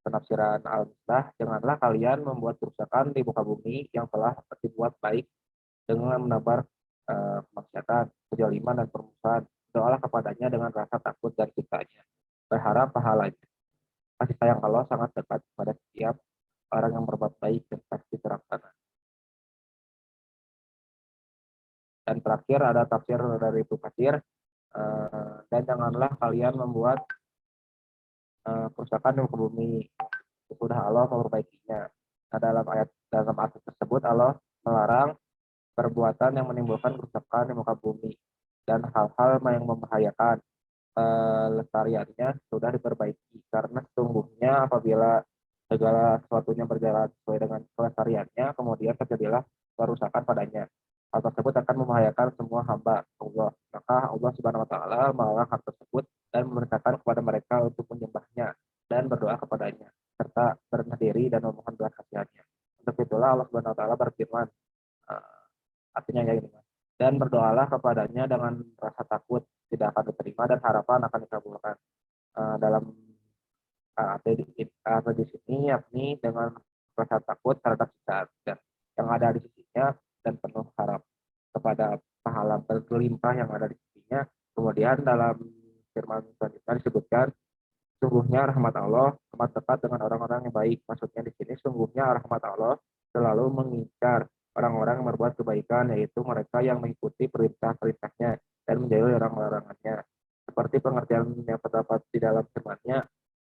Penafsiran Al-Misbah, janganlah kalian membuat kerusakan di muka bumi yang telah dibuat baik dengan menebar kemaksiatan, kezaliman dan permusuhan. Doalah kepadanya dengan rasa takut dan cintanya, berharap pahalanya. Kasih sayang Allah sangat dekat pada setiap orang yang berbuat baik dan pasti terlaksana. Dan terakhir ada tafsir dari Ibnu Katsir, dan janganlah kalian membuat kerusakan di muka bumi, sudah Allah memperbaikinya. Nah, dalam ayat tersebut Allah melarang perbuatan yang menimbulkan kerusakan di muka bumi dan hal-hal yang membahayakan lestariannya sudah diperbaiki, karena sesungguhnya apabila segala sesuatunya berjalan sesuai dengan kelestariannya, kemudian terjadilah kerusakan padanya. Hal tersebut akan membahayakan semua hamba Allah. Maka Allah Subhanahu wa taala melarang hal tersebut dan memerintahkan kepada mereka untuk menyembahnya dan berdoa kepadanya, serta merendah diri dan memohon belas kasihannya. Untuk itulah Allah Subhanahu wa taala berfirman, artinya ya ini, dan berdoalah kepadanya dengan rasa takut tidak akan diterima dan harapan akan dikabulkan. Dalam arti di sini yakni dengan rasa takut terhadap siksa yang ada di sisinya dan penuh harap kepada pahala berlimpah yang ada di sisinya. Kemudian dalam firman selanjutnya disebutkan, sungguhnya rahmat Allah amat dekat dengan orang-orang yang baik. Maksudnya di sini sungguhnya rahmat Allah selalu mengincar orang-orang yang berbuat kebaikan, yaitu mereka yang mengikuti perintah-perintahnya dan menjauhi larangan-larangannya. Seperti pengertian yang terdapat di dalam firman-Nya,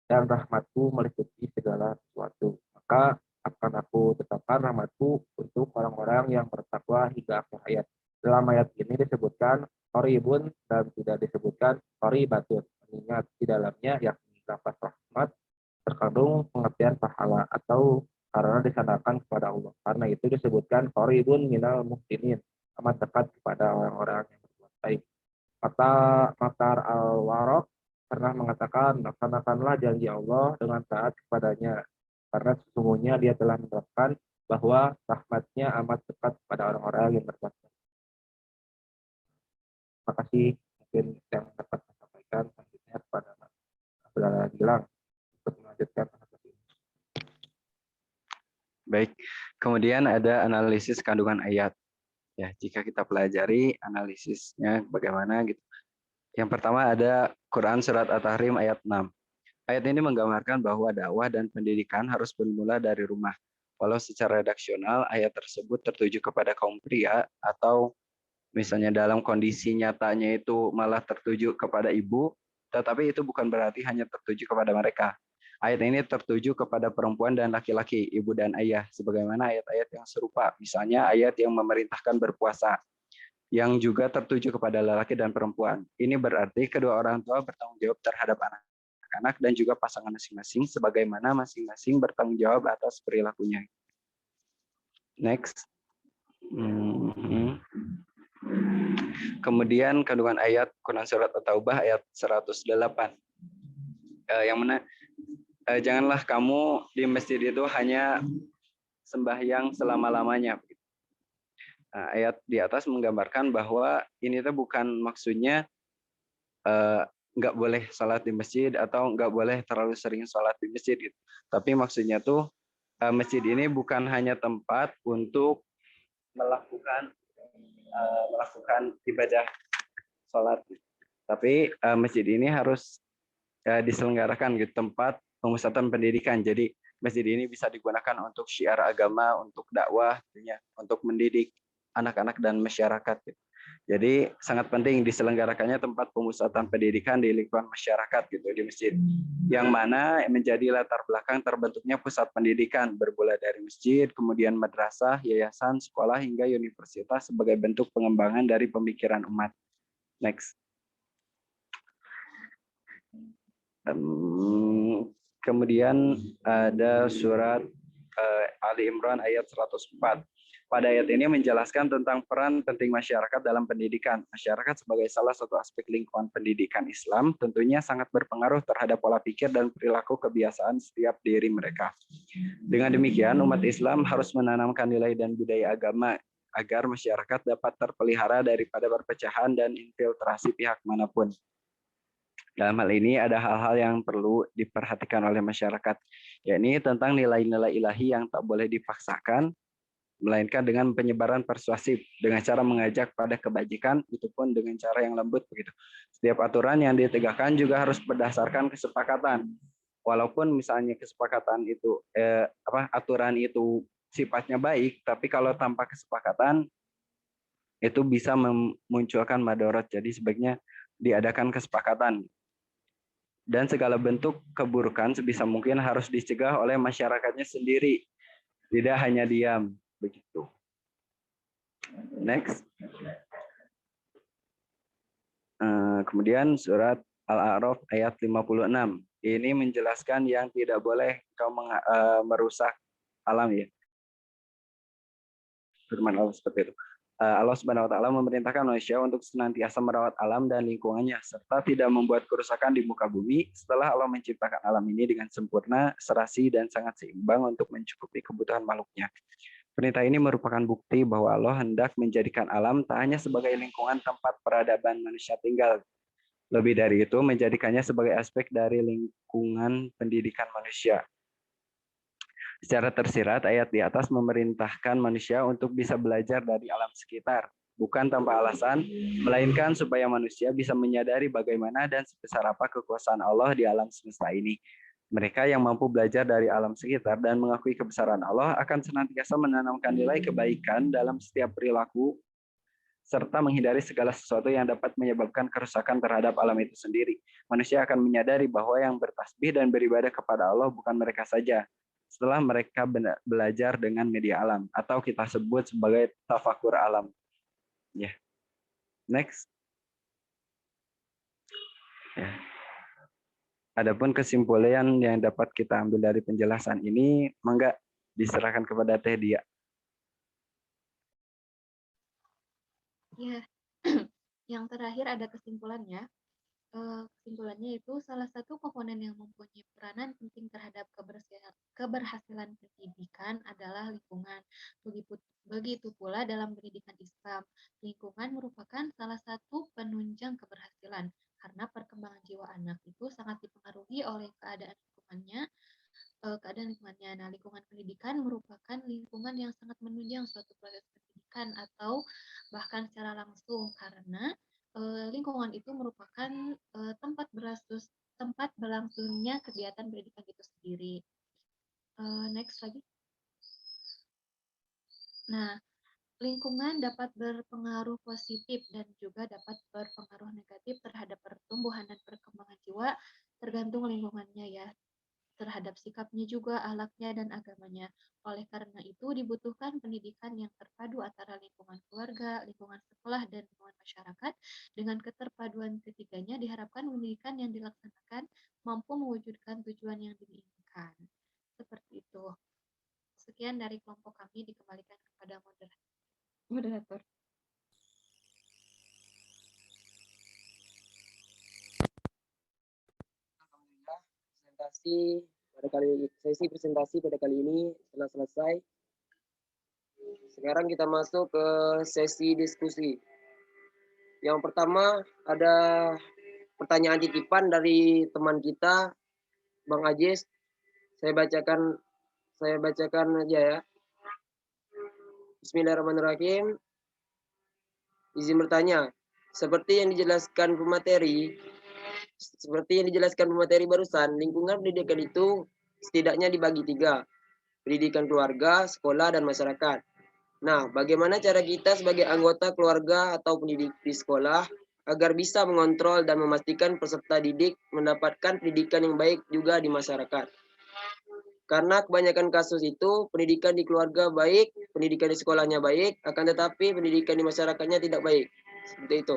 dan rahmatku meliputi segala sesuatu. Maka akan aku tetapkan rahmatku untuk orang-orang yang bertakwa hingga akhir ayat. Dalam ayat ini disebutkan qoribun dan tidak disebutkan qoribatun, mengingat di dalamnya yakni lafaz rahmat terkandung pengertian pahala atau karena disandarkan kepada Allah. Karena itu disebutkan qoribun minal muhsinin, amat dekat kepada orang-orang yang berbuat baik. Matar al-Waraq pernah mengatakan, laksanakanlah janji Allah dengan taat kepadanya, karena sesungguhnya dia telah menerapkan bahwa rahmatnya amat dekat kepada orang-orang yang berbuat baik. Terima kasih, mungkin yang dapat saya sampaikan. Selanjutnya kepada Saudara Gilang untuk melanjutkan.
Baik, kemudian ada analisis kandungan ayat. Ya, jika kita pelajari analisisnya bagaimana gitu. Yang pertama ada Quran Surat At-Tahrim ayat 6. Ayat ini menggambarkan bahwa dakwah dan pendidikan harus bermula dari rumah. Walau secara redaksional ayat tersebut tertuju kepada kaum pria atau misalnya dalam kondisi nyatanya itu malah tertuju kepada ibu, tetapi itu bukan berarti hanya tertuju kepada mereka. Ayat ini tertuju kepada perempuan dan laki-laki, ibu dan ayah, sebagaimana ayat-ayat yang serupa, misalnya ayat yang memerintahkan berpuasa, yang juga tertuju kepada lelaki dan perempuan. Ini berarti kedua orang tua bertanggung jawab terhadap anak-anak dan juga pasangan masing-masing, sebagaimana masing-masing bertanggung jawab atas perilakunya. Next. Kemudian kandungan ayat Quran Surat At-Taubah ayat 108. Yang mana janganlah kamu di masjid itu hanya sembahyang selama-lamanya. Nah, ayat di atas menggambarkan bahwa ini tuh bukan maksudnya nggak boleh sholat di masjid atau nggak boleh terlalu sering sholat di masjid gitu. Tapi maksudnya tuh masjid ini bukan hanya tempat untuk melakukan ibadah sholat, tapi masjid ini harus diselenggarakan gitu, tempat pemusatan pendidikan. Jadi masjid ini bisa digunakan untuk syiar agama, untuk dakwah, untuk mendidik anak-anak dan masyarakat. Gitu. Jadi sangat penting diselenggarakannya tempat pemusatan pendidikan di lingkungan masyarakat gitu di masjid. Yang mana menjadi latar belakang terbentuknya pusat pendidikan bermula dari masjid, kemudian madrasah, yayasan, sekolah hingga universitas sebagai bentuk pengembangan dari pemikiran umat. Next. Kemudian ada surat Ali Imran ayat 104. Pada ayat ini menjelaskan tentang peran penting masyarakat dalam pendidikan. Masyarakat sebagai salah satu aspek lingkungan pendidikan Islam tentunya sangat berpengaruh terhadap pola pikir dan perilaku kebiasaan setiap diri mereka. Dengan demikian, umat Islam harus menanamkan nilai dan budaya agama agar masyarakat dapat terpelihara daripada perpecahan dan infiltrasi pihak manapun. Dalam hal ini ada hal-hal yang perlu diperhatikan oleh masyarakat, yakni tentang nilai-nilai ilahi yang tak boleh dipaksakan, melainkan dengan penyebaran persuasif dengan cara mengajak pada kebajikan, itu pun dengan cara yang lembut begitu. Setiap aturan yang ditegakkan juga harus berdasarkan kesepakatan. Walaupun misalnya kesepakatan itu aturan itu sifatnya baik, tapi kalau tanpa kesepakatan itu bisa memunculkan madorot. Jadi sebaiknya diadakan kesepakatan. Dan segala bentuk keburukan sebisa mungkin harus dicegah oleh masyarakatnya sendiri, tidak hanya diam begitu. Next. Kemudian surat Al-A'raf ayat 56. Ini menjelaskan yang tidak boleh kau merusak alam ya. Firman Allah seperti itu. Allah Subhanahu wa taala memerintahkan manusia untuk senantiasa merawat alam dan lingkungannya serta tidak membuat kerusakan di muka bumi setelah Allah menciptakan alam ini dengan sempurna, serasi dan sangat seimbang untuk mencukupi kebutuhan makhluknya. Perintah ini merupakan bukti bahwa Allah hendak menjadikan alam tak hanya sebagai lingkungan tempat peradaban manusia tinggal. Lebih dari itu, menjadikannya sebagai aspek dari lingkungan pendidikan manusia. Secara tersirat, ayat di atas memerintahkan manusia untuk bisa belajar dari alam sekitar, bukan tanpa alasan, melainkan supaya manusia bisa menyadari bagaimana dan sebesar apa kekuasaan Allah di alam semesta ini. Mereka yang mampu belajar dari alam sekitar dan mengakui kebesaran Allah akan senantiasa menanamkan nilai kebaikan dalam setiap perilaku, serta menghindari segala sesuatu yang dapat menyebabkan kerusakan terhadap alam itu sendiri. Manusia akan menyadari bahwa yang bertasbih dan beribadah kepada Allah bukan mereka saja, setelah mereka belajar dengan media alam, atau kita sebut sebagai tafakur alam. Ya. Next. Ya. Adapun kesimpulan yang dapat kita ambil dari penjelasan ini, mangga diserahkan kepada Teh Dia.
Ya, yang terakhir ada kesimpulannya. Kesimpulannya itu salah satu komponen yang mempunyai peranan penting terhadap keberhasilan pendidikan adalah lingkungan. Begitu pula dalam pendidikan Islam, lingkungan merupakan salah satu penunjang keberhasilan karena perkembangan jiwa anak itu sangat dipengaruhi oleh keadaan lingkungannya. Nah, lingkungan pendidikan merupakan lingkungan yang sangat menunjang suatu proses pendidikan atau bahkan secara langsung karena lingkungan itu merupakan tempat berlangsungnya kegiatan pendidikan itu sendiri. Next lagi. Nah, lingkungan dapat berpengaruh positif dan juga dapat berpengaruh negatif terhadap pertumbuhan dan perkembangan jiwa, tergantung lingkungannya ya, terhadap sikapnya juga, akhlaknya dan agamanya. Oleh karena itu dibutuhkan pendidikan yang terpadu antara lingkungan keluarga, lingkungan sekolah, dan lingkungan masyarakat. Dengan keterpaduan ketiganya diharapkan pendidikan yang dilaksanakan mampu mewujudkan tujuan yang diinginkan. Seperti itu. Sekian dari kelompok kami, dikembalikan kepada moderator.
Sesi presentasi pada kali ini telah selesai. Sekarang kita masuk ke sesi diskusi. Yang pertama ada pertanyaan titipan dari teman kita, Bang Ajis. Saya bacakan aja ya. Bismillahirrahmanirrahim. Izin bertanya, seperti yang dijelaskan pemateri barusan, lingkungan pendidikan itu setidaknya dibagi 3, pendidikan keluarga, sekolah, dan masyarakat. Nah, bagaimana cara kita sebagai anggota keluarga atau pendidik di sekolah agar bisa mengontrol dan memastikan peserta didik mendapatkan pendidikan yang baik juga di masyarakat? Karena kebanyakan kasus itu pendidikan di keluarga baik, pendidikan di sekolahnya baik, akan tetapi pendidikan di masyarakatnya tidak baik. Seperti itu.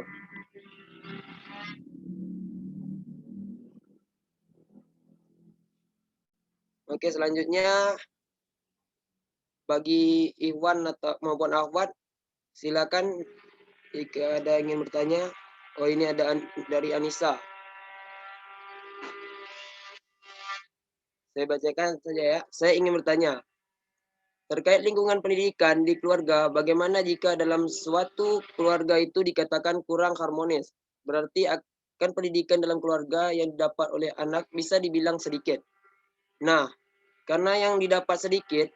Oke, selanjutnya bagi Iwan atau maupun Ahwat, silakan jika ada yang ingin bertanya. Oh, ini ada dari Anissa. Saya bacakan saja ya. Saya ingin bertanya, terkait lingkungan pendidikan di keluarga, bagaimana jika dalam suatu keluarga itu dikatakan kurang harmonis? Berarti kan pendidikan dalam keluarga yang didapat oleh anak bisa dibilang sedikit. Nah, karena yang didapat sedikit,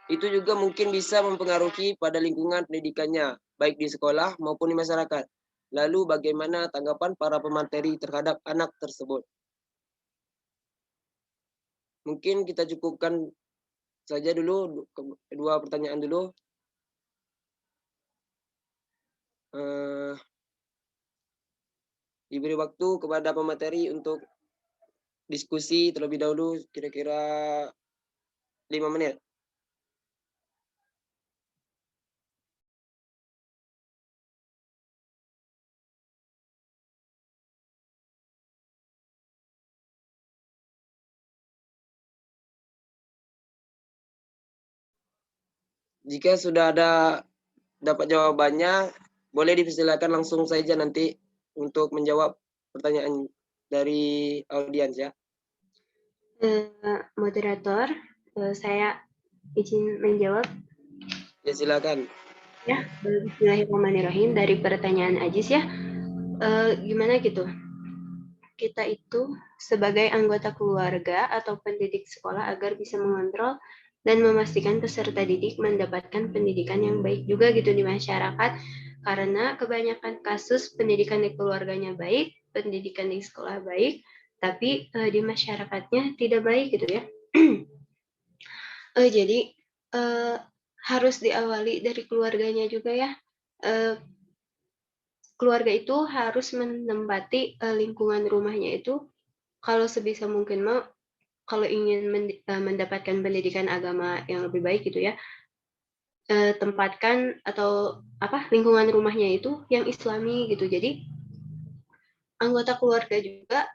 itu juga mungkin bisa mempengaruhi pada lingkungan pendidikannya, baik di sekolah maupun di masyarakat. Lalu bagaimana tanggapan para pemateri terhadap anak tersebut? Mungkin kita cukupkan saja dulu dua pertanyaan dulu. Diberi waktu kepada pemateri untuk diskusi terlebih dahulu kira-kira 5 menit. Jika sudah dapat jawabannya, boleh dipersilakan langsung saja nanti untuk menjawab pertanyaan dari audiens ya.
Moderator, saya izin menjawab.
Ya silakan.
Ya, bismillahirrahmanirrahim. Dari pertanyaan Ajis ya, gimana gitu? Kita itu sebagai anggota keluarga atau pendidik sekolah agar bisa mengontrol dan memastikan peserta didik mendapatkan pendidikan yang baik juga gitu di masyarakat, karena kebanyakan kasus pendidikan di keluarganya baik, pendidikan di sekolah baik, tapi di masyarakatnya tidak baik gitu ya. Jadi harus diawali dari keluarganya juga ya. Keluarga itu harus menempati lingkungan rumahnya itu, kalau sebisa mungkin kalau ingin mendapatkan pendidikan agama yang lebih baik gitu ya, tempatkan atau lingkungan rumahnya itu yang Islami gitu. Jadi anggota keluarga juga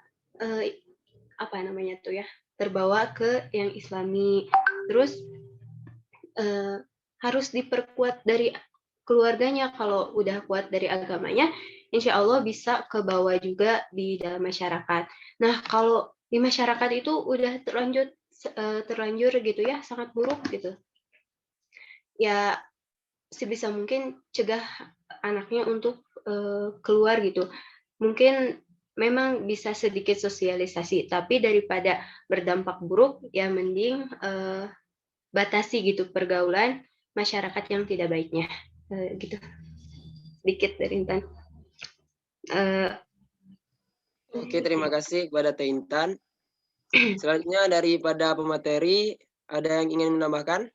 terbawa ke yang Islami. Terus harus diperkuat dari keluarganya. Kalau udah kuat dari agamanya, insya Allah bisa ke bawah juga di dalam masyarakat. Nah, kalau di masyarakat itu udah terlanjur gitu ya, sangat buruk gitu. Ya, sebisa mungkin cegah anaknya untuk keluar gitu. Mungkin memang bisa sedikit sosialisasi, tapi daripada berdampak buruk, ya mending batasi gitu pergaulan masyarakat yang tidak baiknya. Gitu. Sedikit dari Intan.
Oke, terima kasih kepada Teh Intan. Selanjutnya daripada pemateri, ada yang ingin menambahkan?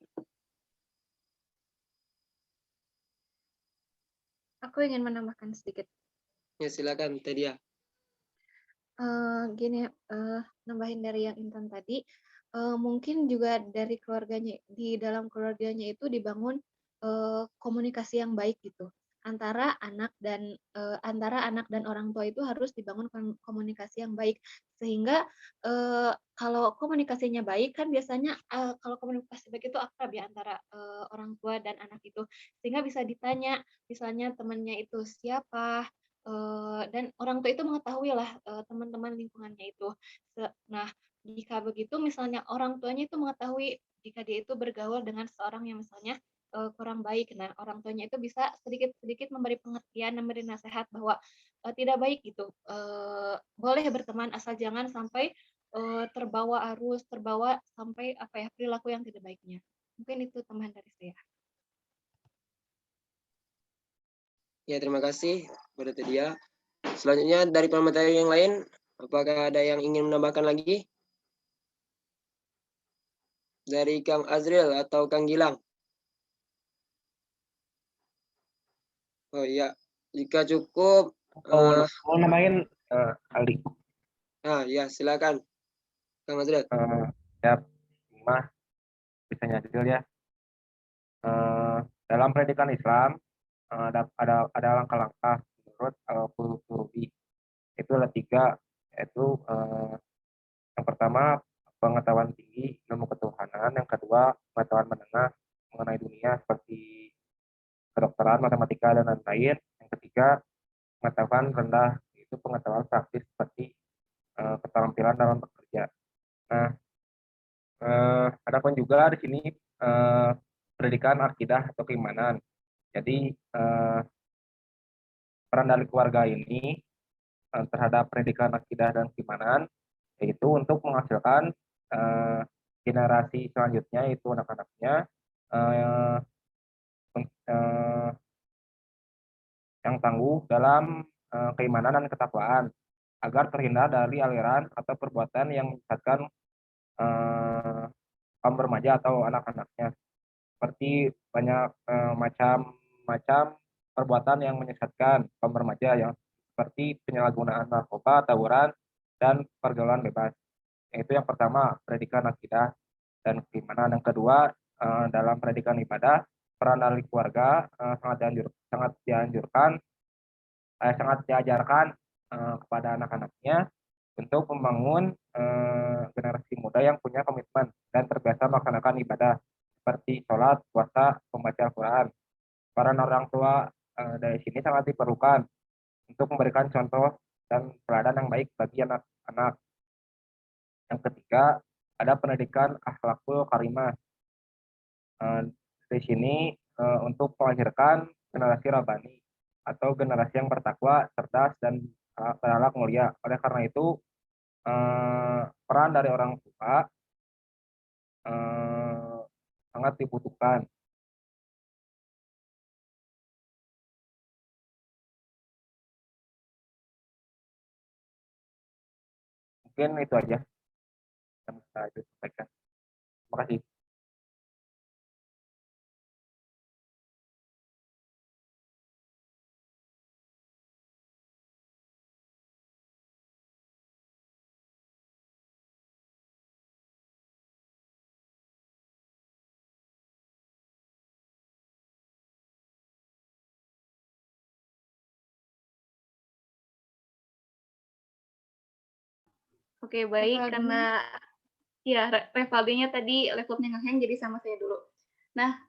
Aku ingin menambahkan sedikit.
Ya, silakan Teh Dia.
Gini, nambahin dari yang Intan tadi, mungkin juga dari keluarganya, di dalam keluarganya itu dibangun komunikasi yang baik gitu antara anak dan orang tua, itu harus dibangun komunikasi yang baik, sehingga kalau komunikasinya baik kan biasanya kalau komunikasi baik itu akrab ya antara orang tua dan anak itu, sehingga bisa ditanya misalnya temannya itu siapa, dan orang tua itu mengetahui lah teman-teman lingkungannya itu. Nah, jika begitu misalnya orang tuanya itu mengetahui jika dia itu bergaul dengan seorang yang misalnya kurang baik. Nah, orang tuanya itu bisa sedikit-sedikit memberi pengertian, memberi nasihat bahwa tidak baik gitu. Boleh berteman asal jangan sampai terbawa arus, terbawa sampai perilaku yang tidak baiknya. Mungkin itu tambahan dari saya.
Ya, terima kasih kepada Teh Dia. Selanjutnya dari pemateri yang lain, apakah ada yang ingin menambahkan lagi? Dari Kang Azril atau Kang Gilang? Oh iya, jika cukup.
Mau nambahin Aldi.
Ya, silakan Kang Azril.
Ya, mah bisa nyadil ya. Dalam pendidikan Islam ada langkah-langkah menurut Al-Qurtubi. Itu ada 3, yaitu yang pertama pengetahuan tinggi ilmu ketuhanan, yang kedua pengetahuan menengah mengenai dunia seperti kedokteran, matematika, dan lain-lain, yang ketiga pengetahuan rendah itu pengetahuan praktis seperti keterampilan dalam bekerja. Nah, adapun juga di sini pendidikan akidah atau keimanan. Jadi peran dari keluarga ini terhadap pendidikan akidah dan keimanan, yaitu untuk menghasilkan generasi selanjutnya, yaitu anak-anaknya eh, yang tangguh dalam keimanan dan ketakwaan, agar terhindar dari aliran atau perbuatan yang menyesatkan kaum remaja atau anak-anaknya, seperti banyak macam-macam perbuatan yang menyesatkan kaum remaja, yang seperti penyalahgunaan narkoba, tawuran, dan pergaulan bebas. Itu yang pertama, pendidikan akidah dan keimanan. Yang kedua, dalam pendidikan ibadah, peran dari keluarga sangat diajarkan kepada anak-anaknya untuk membangun generasi muda yang punya komitmen dan terbiasa melaksanakan ibadah seperti sholat, puasa, membaca Al-Quran. Peran orang tua dari sini sangat diperlukan untuk memberikan contoh dan teladan yang baik bagi anak-anak. Yang ketiga, ada pendidikan akhlakul karimah. Di sini untuk melahirkan generasi rabani atau generasi yang bertakwa, cerdas, dan berakhlak mulia. Oleh karena itu, peran dari orang tua sangat dibutuhkan. Mungkin itu aja yang bisa saya sampaikan. Terima kasih.
Oke, baik,
Revaldi.
karena ya Revaldinya tadi laptopnya nge-hang, jadi sama saya dulu. Nah,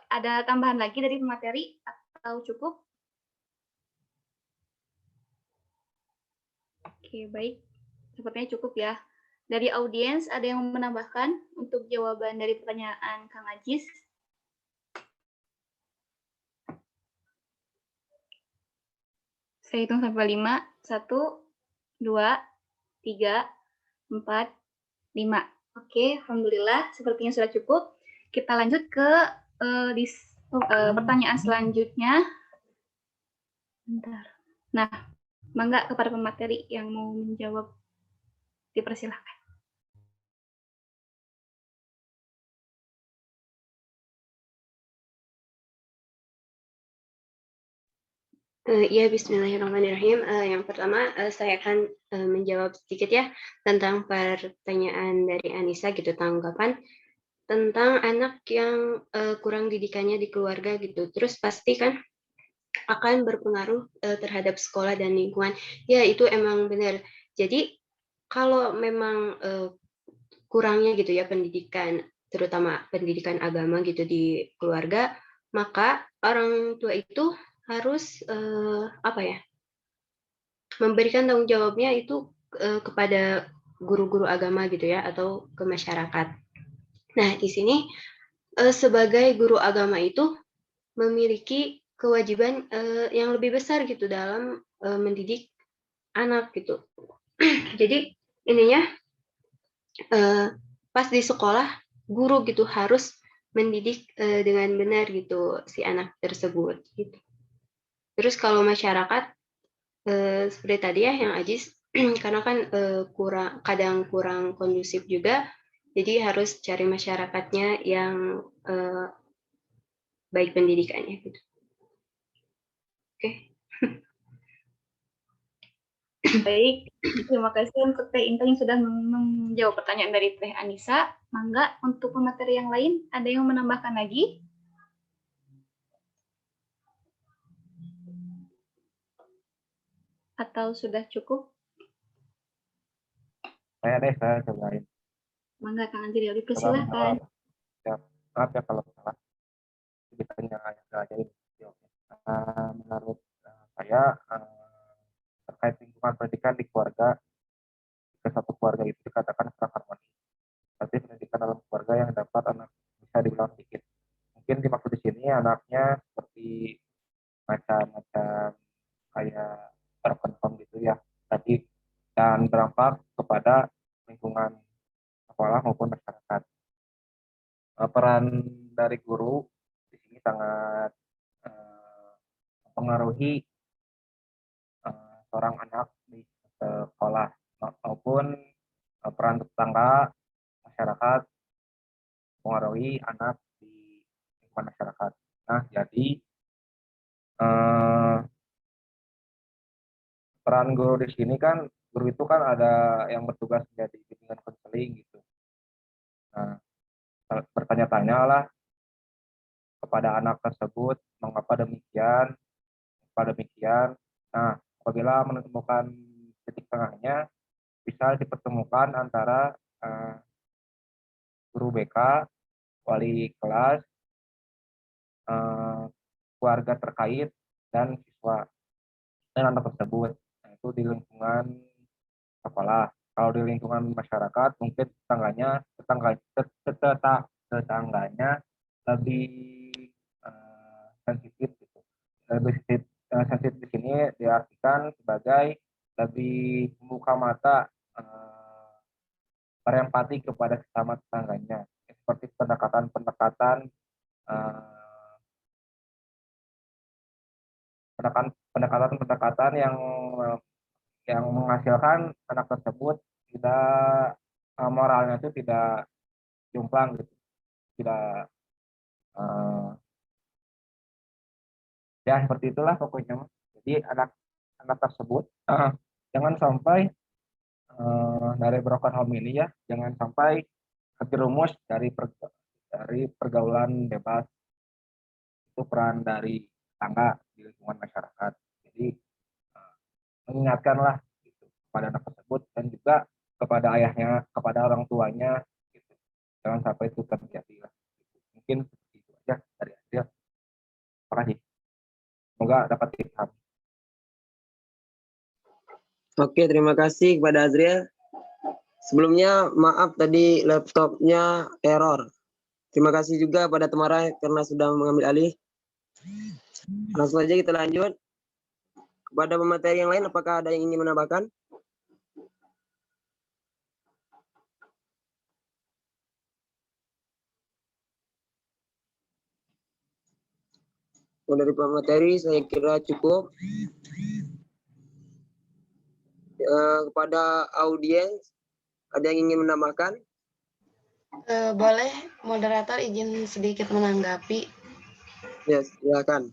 ada tambahan lagi dari pemateri atau cukup? Oke, baik. Sepertinya cukup ya. Dari audiens, ada yang menambahkan untuk jawaban dari pertanyaan Kang Ajis? Saya hitung sampai 5. 1, 2, 3, 4, 5. Oke, alhamdulillah sepertinya sudah cukup. Kita lanjut ke pertanyaan selanjutnya. Bentar. Nah, mangga kepada pemateri yang mau menjawab, dipersilahkan.
Ya, bismillahirrahmanirrahim. Yang pertama, saya akan menjawab sedikit ya tentang pertanyaan dari Anissa gitu, tanggapan tentang anak yang kurang didikannya di keluarga gitu. Terus pasti kan akan berpengaruh terhadap sekolah dan lingkungan. Ya, itu emang benar. Jadi kalau memang kurangnya gitu ya pendidikan, terutama pendidikan agama gitu di keluarga, maka orang tua itu harus memberikan tanggung jawabnya itu kepada guru-guru agama gitu ya, atau ke masyarakat. Nah, di sini sebagai guru agama itu memiliki kewajiban yang lebih besar gitu dalam mendidik anak gitu. Jadi ininya pas di sekolah guru gitu harus mendidik dengan benar gitu si anak tersebut gitu. Terus kalau masyarakat seperti tadi ya yang Ajis, karena kan kadang kurang kondusif juga, jadi harus cari masyarakatnya yang baik pendidikannya gitu. Oke.
Baik, terima kasih untuk Teh Intan yang sudah menjawab pertanyaan dari Teh Anissa. Mangga untuk pemateri yang lain, ada yang menambahkan lagi? Atau sudah cukup?
Saya cobain.
Mangga Kang Anjir, dipersilahkan.
Ya, maaf ya kalau salah. Ditanya aja ini. Menurut saya terkait lingkungan pendidikan di keluarga, ke satu keluarga itu dikatakan kurang harmoni. Berarti pendidikan dalam keluarga yang dapat anak bisa dibilang sedikit. Mungkin dimaksud di sini anaknya seperti macam-macam kayak broken home gitu ya, dan berdampak kepada lingkungan sekolah maupun masyarakat. Peran dari guru di sini sangat mempengaruhi seorang anak di sekolah maupun peran tetangga masyarakat mempengaruhi anak di lingkungan masyarakat. Nah, jadi peran guru di sini kan, guru itu kan ada yang bertugas menjadi bimbingan konseling gitu. Nah, bertanya-tanya lah kepada anak tersebut mengapa demikian. Nah, apabila menemukan titik tengahnya, bisa dipertemukan antara guru BK, wali kelas, keluarga terkait, dan siswa dan anak tersebut. Nah, itu di lingkungan sekolah. Kalau di lingkungan masyarakat, mungkin tetangganya lebih sensitif gitu. Lebih sensitif di sini diartikan sebagai lebih membuka mata, berempati kepada sesama tetangganya, seperti pendekatan yang menghasilkan anak tersebut tidak moralnya itu tidak jomplang gitu, tidak ya seperti itulah pokoknya. Jadi anak tersebut jangan sampai dari broken home ini ya, jangan sampai terjerumus dari pergaulan bebas. Itu peran dari tangga di lingkungan masyarakat. Jadi mengingatkanlah gitu, kepada anak tersebut dan juga kepada ayahnya, kepada orang tuanya gitu. Jangan sampai itu terjadi lah. Mungkin itu aja dari Azriel. Terima kasih. Semoga dapat dipaham.
Oke, terima kasih kepada Azriel. Sebelumnya maaf tadi laptopnya error. Terima kasih juga pada Temara karena sudah mengambil alih. Langsung saja kita lanjut. Kepada pemateri yang lain, apakah ada yang ingin menambahkan? Dari pemateri saya kira cukup. Kepada audiens, ada yang ingin menambahkan?
Boleh moderator izin sedikit menanggapi.
Yes, silakan.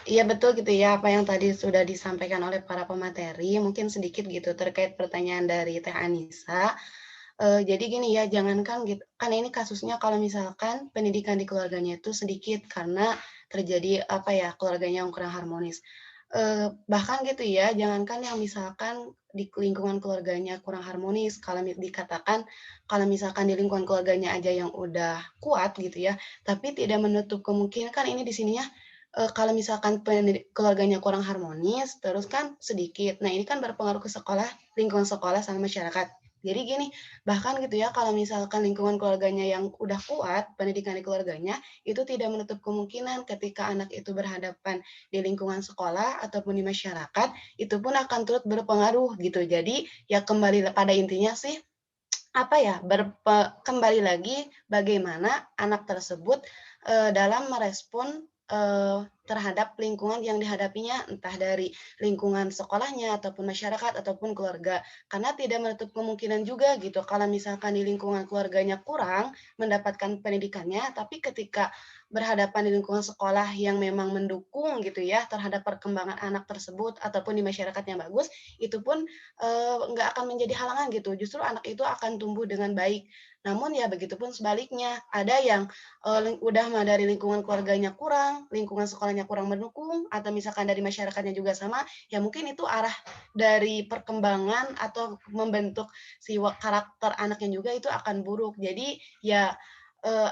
Iya betul gitu ya, apa yang tadi sudah disampaikan oleh para pemateri, mungkin sedikit gitu terkait pertanyaan dari Teh Anissa. Jadi gini ya, jangankan gitu, kan ini kasusnya kalau misalkan pendidikan di keluarganya itu sedikit karena terjadi apa ya, keluarganya yang kurang harmonis. Bahkan gitu ya, jangankan yang misalkan di lingkungan keluarganya kurang harmonis, kalau dikatakan kalau misalkan di lingkungan keluarganya aja yang udah kuat gitu ya, tapi tidak menutup kemungkinan kan ini di sininya kalau misalkan keluarganya kurang harmonis, terus kan sedikit. Nah, ini kan berpengaruh ke sekolah, lingkungan sekolah sama masyarakat. Jadi gini, bahkan gitu ya, kalau misalkan lingkungan keluarganya yang udah kuat, pendidikan di keluarganya, itu tidak menutup kemungkinan ketika anak itu berhadapan di lingkungan sekolah ataupun di masyarakat, itu pun akan turut berpengaruh gitu. Jadi ya kembali pada intinya sih, apa ya, kembali lagi bagaimana anak tersebut dalam merespon terhadap lingkungan yang dihadapinya, entah dari lingkungan sekolahnya ataupun masyarakat ataupun keluarga. Karena tidak menutup kemungkinan juga gitu kalau misalkan di lingkungan keluarganya kurang mendapatkan pendidikannya, tapi ketika berhadapan di lingkungan sekolah yang memang mendukung gitu ya terhadap perkembangan anak tersebut ataupun di masyarakat yang bagus, itu pun nggak akan menjadi halangan gitu. Justru anak itu akan tumbuh dengan baik. Namun ya begitupun sebaliknya, ada yang udah dari lingkungan keluarganya kurang, lingkungan sekolahnya kurang mendukung, atau misalkan dari masyarakatnya juga sama, ya mungkin itu arah dari perkembangan atau membentuk si karakter anaknya juga itu akan buruk. Jadi ya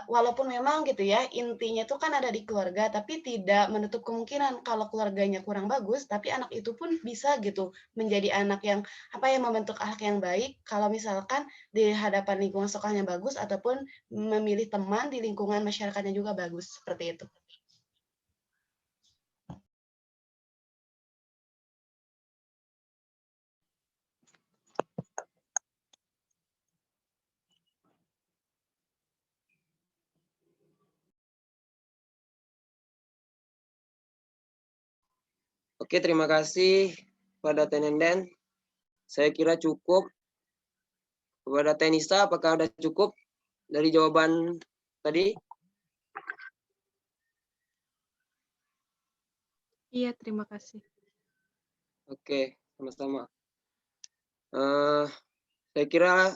walaupun memang gitu ya, intinya itu kan ada di keluarga, tapi tidak menutup kemungkinan kalau keluarganya kurang bagus, tapi anak itu pun bisa gitu menjadi anak yang apa ya, membentuk akhlak yang baik kalau misalkan di hadapan lingkungan sekolahnya bagus ataupun memilih teman di lingkungan masyarakatnya juga bagus, seperti itu.
Oke, terima kasih kepada Tenenden. Saya kira cukup. Kepada Tenisa, apakah ada cukup dari jawaban tadi?
Iya, terima kasih.
Oke, sama-sama. Saya kira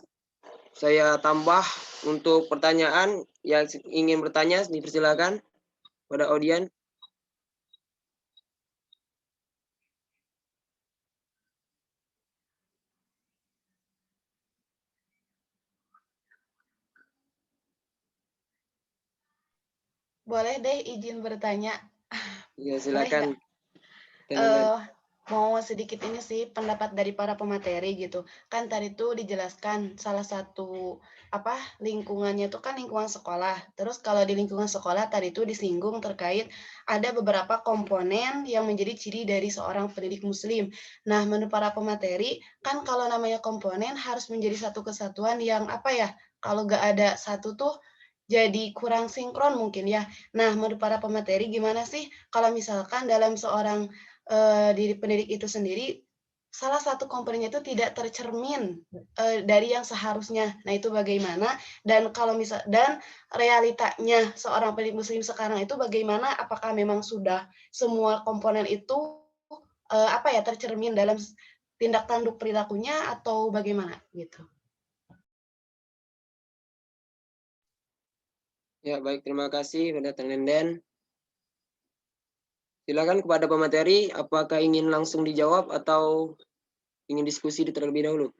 saya tambah untuk pertanyaan yang ingin bertanya, dipersilakan pada audien.
Boleh deh izin bertanya.
Ya,
Boleh
silakan.
nggak?
Tenenden.
Mau sedikit ini sih pendapat dari para pemateri gitu. Kan tadi tuh dijelaskan salah satu lingkungannya itu kan lingkungan sekolah. Terus kalau di lingkungan sekolah tadi tuh disinggung terkait ada beberapa komponen yang menjadi ciri dari seorang pendidik muslim. Nah, menurut para pemateri kan kalau namanya komponen harus menjadi satu kesatuan yang kalau nggak ada satu tuh jadi kurang sinkron mungkin ya. Nah, menurut para pemateri gimana sih kalau misalkan dalam seorang diri pendidik itu sendiri, salah satu komponennya itu tidak tercermin, dari yang seharusnya. Nah, itu bagaimana? Dan kalau dan realitanya seorang pendidik muslim sekarang itu bagaimana? Apakah memang sudah semua komponen itu, tercermin dalam tindak tanduk perilakunya atau bagaimana? Gitu.
Ya, baik. Terima kasih kepada Tenenden. Silakan kepada pemateri, apakah ingin langsung dijawab atau ingin diskusi terlebih dahulu?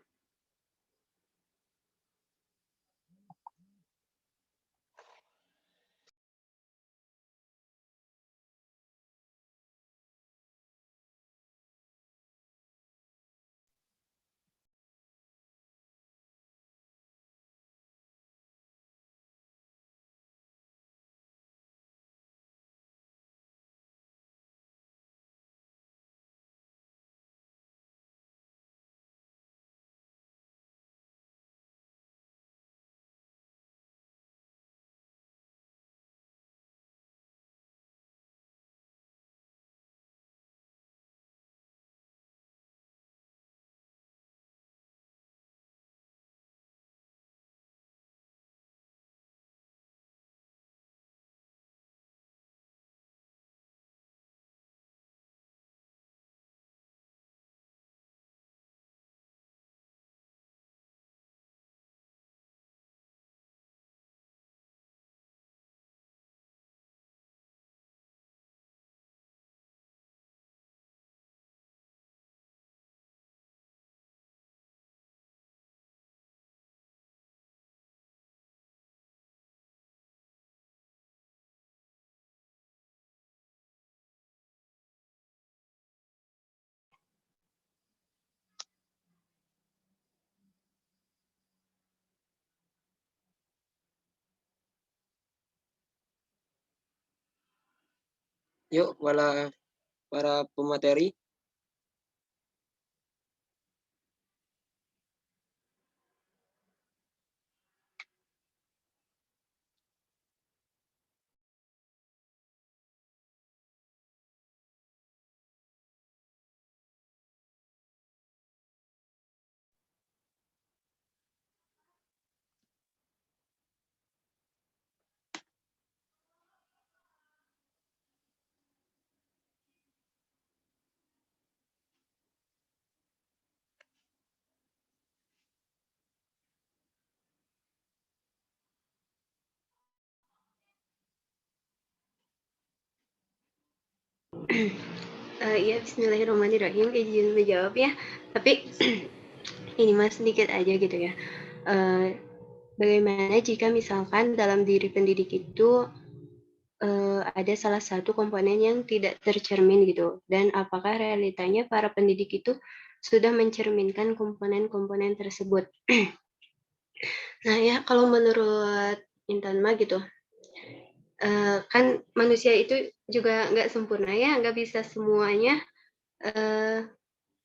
Yuk, para pemateri.
Iya, bismillahirrahmanirrahim, izin menjawab ya. Tapi ini mas sedikit aja gitu ya. Bagaimana jika misalkan dalam diri pendidik itu ada salah satu komponen yang tidak tercermin gitu, dan apakah realitanya para pendidik itu sudah mencerminkan komponen-komponen tersebut? Nah ya, kalau menurut Intan mah gitu, kan manusia itu juga nggak sempurna ya, nggak bisa semuanya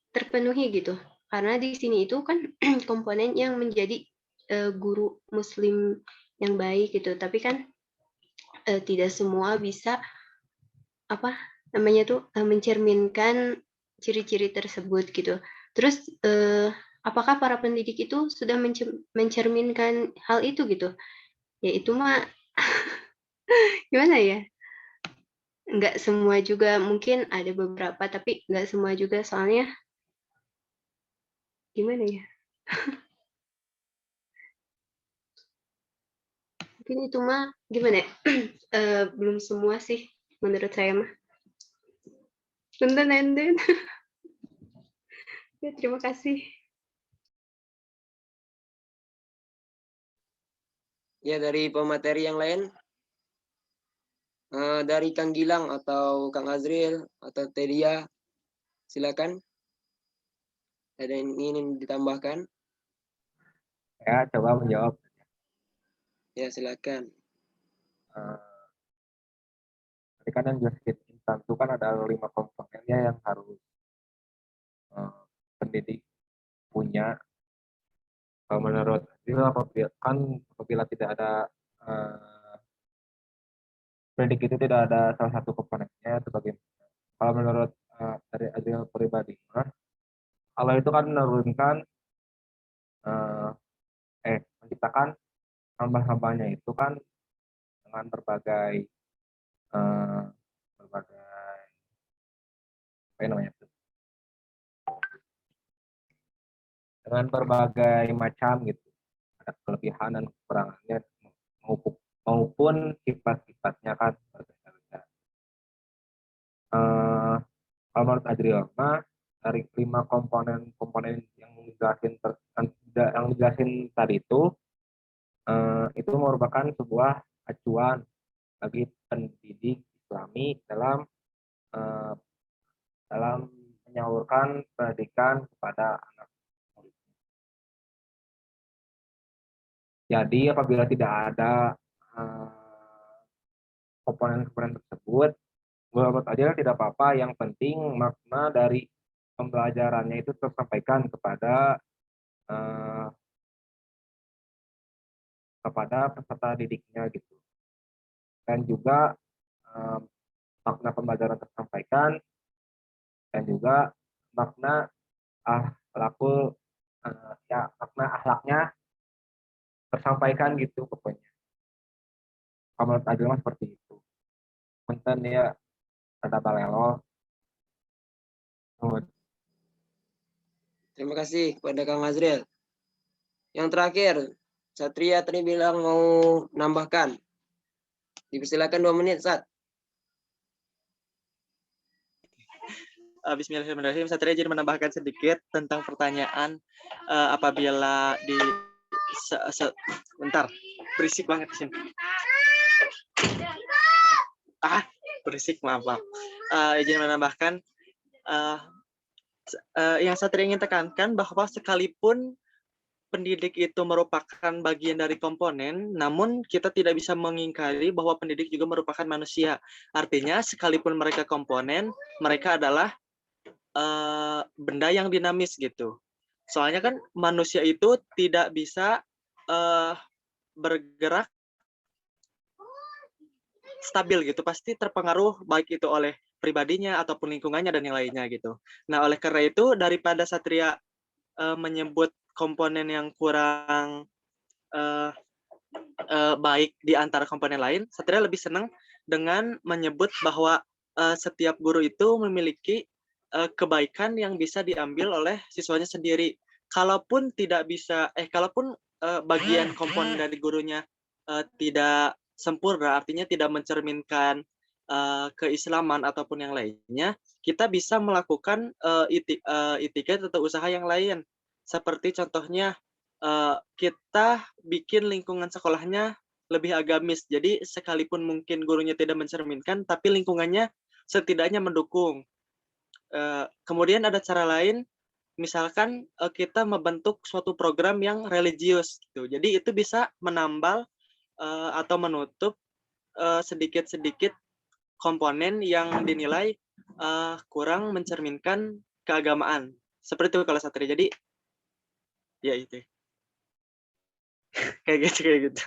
terpenuhi gitu. Karena di sini itu kan komponen yang menjadi guru muslim yang baik gitu, tapi kan tidak semua bisa namanya tuh mencerminkan ciri-ciri tersebut gitu. Terus apakah para pendidik itu sudah mencerminkan hal itu gitu? Ya itu mah gimana ya? Nggak semua juga, mungkin ada beberapa tapi nggak semua juga soalnya gimana ya? Mungkin itu mah gimana ya? Belum semua sih menurut saya mah. Nenden. Ya, terima kasih.
Ya, dari pemateri yang lain, dari Kang Gilang atau Kang Azril atau Tedia, silakan. Ada yang ingin ditambahkan?
Ya, coba menjawab.
Ya, silakan.
Tadi kan yang jelaskan insan itu kan ada 5 komponennya yang harus pendidik punya. Kalau menurut Azril, apabila tidak ada pendidik itu tidak ada salah satu komponennya itu bagaimana? Kalau menurut dari Azril pribadi, Allah itu kan menurunkan menciptakan hamba-hambanya itu kan dengan berbagai apa namanya itu? Dengan berbagai macam gitu, ada kelebihan dan kekurangannya maupun sifat-sifatnya kan berbeda-beda. Kalau menurut Adriel, dari 5 komponen yang dijelasin tadi itu merupakan sebuah acuan bagi pendidik Islami dalam menyalurkan pendidikan kepada anak murid. Jadi apabila tidak ada komponen-komponen tersebut, menurut Adriel tidak apa-apa. Yang penting makna dari pembelajarannya itu tersampaikan kepada peserta didiknya gitu, dan juga makna pembelajaran tersampaikan, dan juga makna makna akhlaknya tersampaikan gitu pokoknya. Menurut Adil mah seperti itu. Punten ya ada balelo.
Terima kasih kepada Kang Azril. Yang terakhir, Satria tadi bilang mau nambahkan. Dipersilakan 2 menit, Sat.
Bismillahirrahmanirrahim. Satria jadi menambahkan sedikit tentang pertanyaan apabila di bentar, berisik banget di sini. Berisik, maaf. Izin menambahkan yang Satria ingin tekankan bahwa sekalipun pendidik itu merupakan bagian dari komponen, namun kita tidak bisa mengingkari bahwa pendidik juga merupakan manusia. Artinya, sekalipun mereka komponen, mereka adalah benda yang dinamis gitu. Soalnya kan manusia itu tidak bisa bergerak stabil gitu, pasti terpengaruh baik itu oleh pribadinya ataupun lingkungannya dan yang lainnya gitu. Nah, oleh karena itu daripada Satria menyebut komponen yang kurang baik di antara komponen lain, Satria lebih senang dengan menyebut bahwa setiap guru itu memiliki kebaikan yang bisa diambil oleh siswanya sendiri. Kalaupun bagian komponen dari gurunya tidak sempurna, artinya tidak mencerminkan keislaman ataupun yang lainnya, kita bisa melakukan itikat atau usaha yang lain. Seperti contohnya kita bikin lingkungan sekolahnya lebih agamis. Jadi sekalipun mungkin gurunya tidak mencerminkan, tapi lingkungannya setidaknya mendukung. Kemudian ada cara lain, misalkan kita membentuk suatu program yang religius gitu. Jadi itu bisa menambal atau menutup sedikit-sedikit komponen yang dinilai kurang mencerminkan keagamaan. Seperti itu kalau Satria. Jadi ya itu. kayak gitu.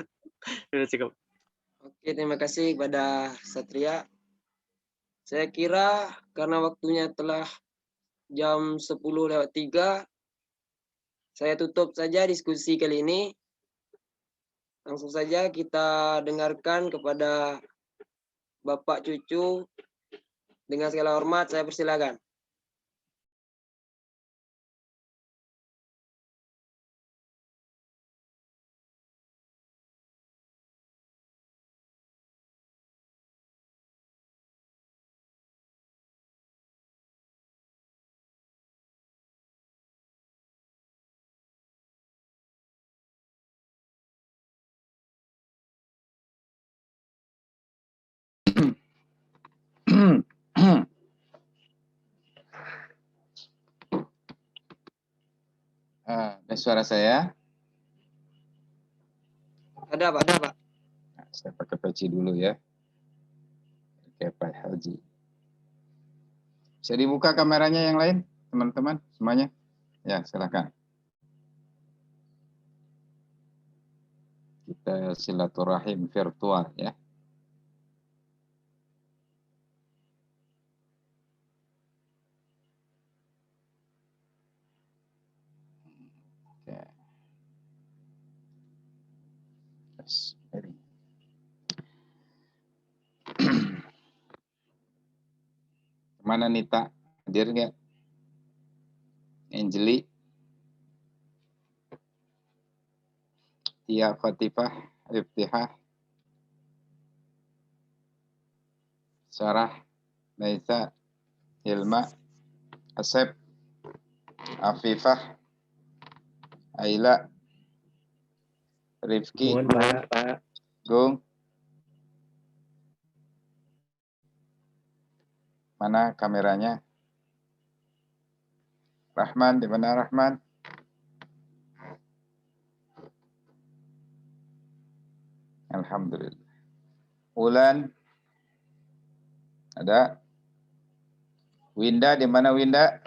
Udah cukup.
Oke, terima kasih kepada Satria. Saya kira karena waktunya telah jam 10:03, saya tutup saja diskusi kali ini. Langsung saja kita dengarkan kepada Bapak Cucu. Dengan segala hormat, saya persilakan.
Ada suara saya?
Ada Pak, ada Pak.
Nah, saya pakai peci dulu ya. Oke, Pak Haji. Bisa dibuka kameranya yang lain, teman-teman semuanya? Ya, silakan. Kita silaturahim virtual ya. Oke. Yes, ready. Kemana Nita? Hadir nggak? Angeli? Tia Fatifah? Iftihah? Sarah? Naisa? Hilma? Asep? Afifah? Aila? Rifki?
Pak.
Gung? Mana kameranya? Rahman, di mana Rahman? Alhamdulillah. Ulan? Ada? Winda, di mana Winda?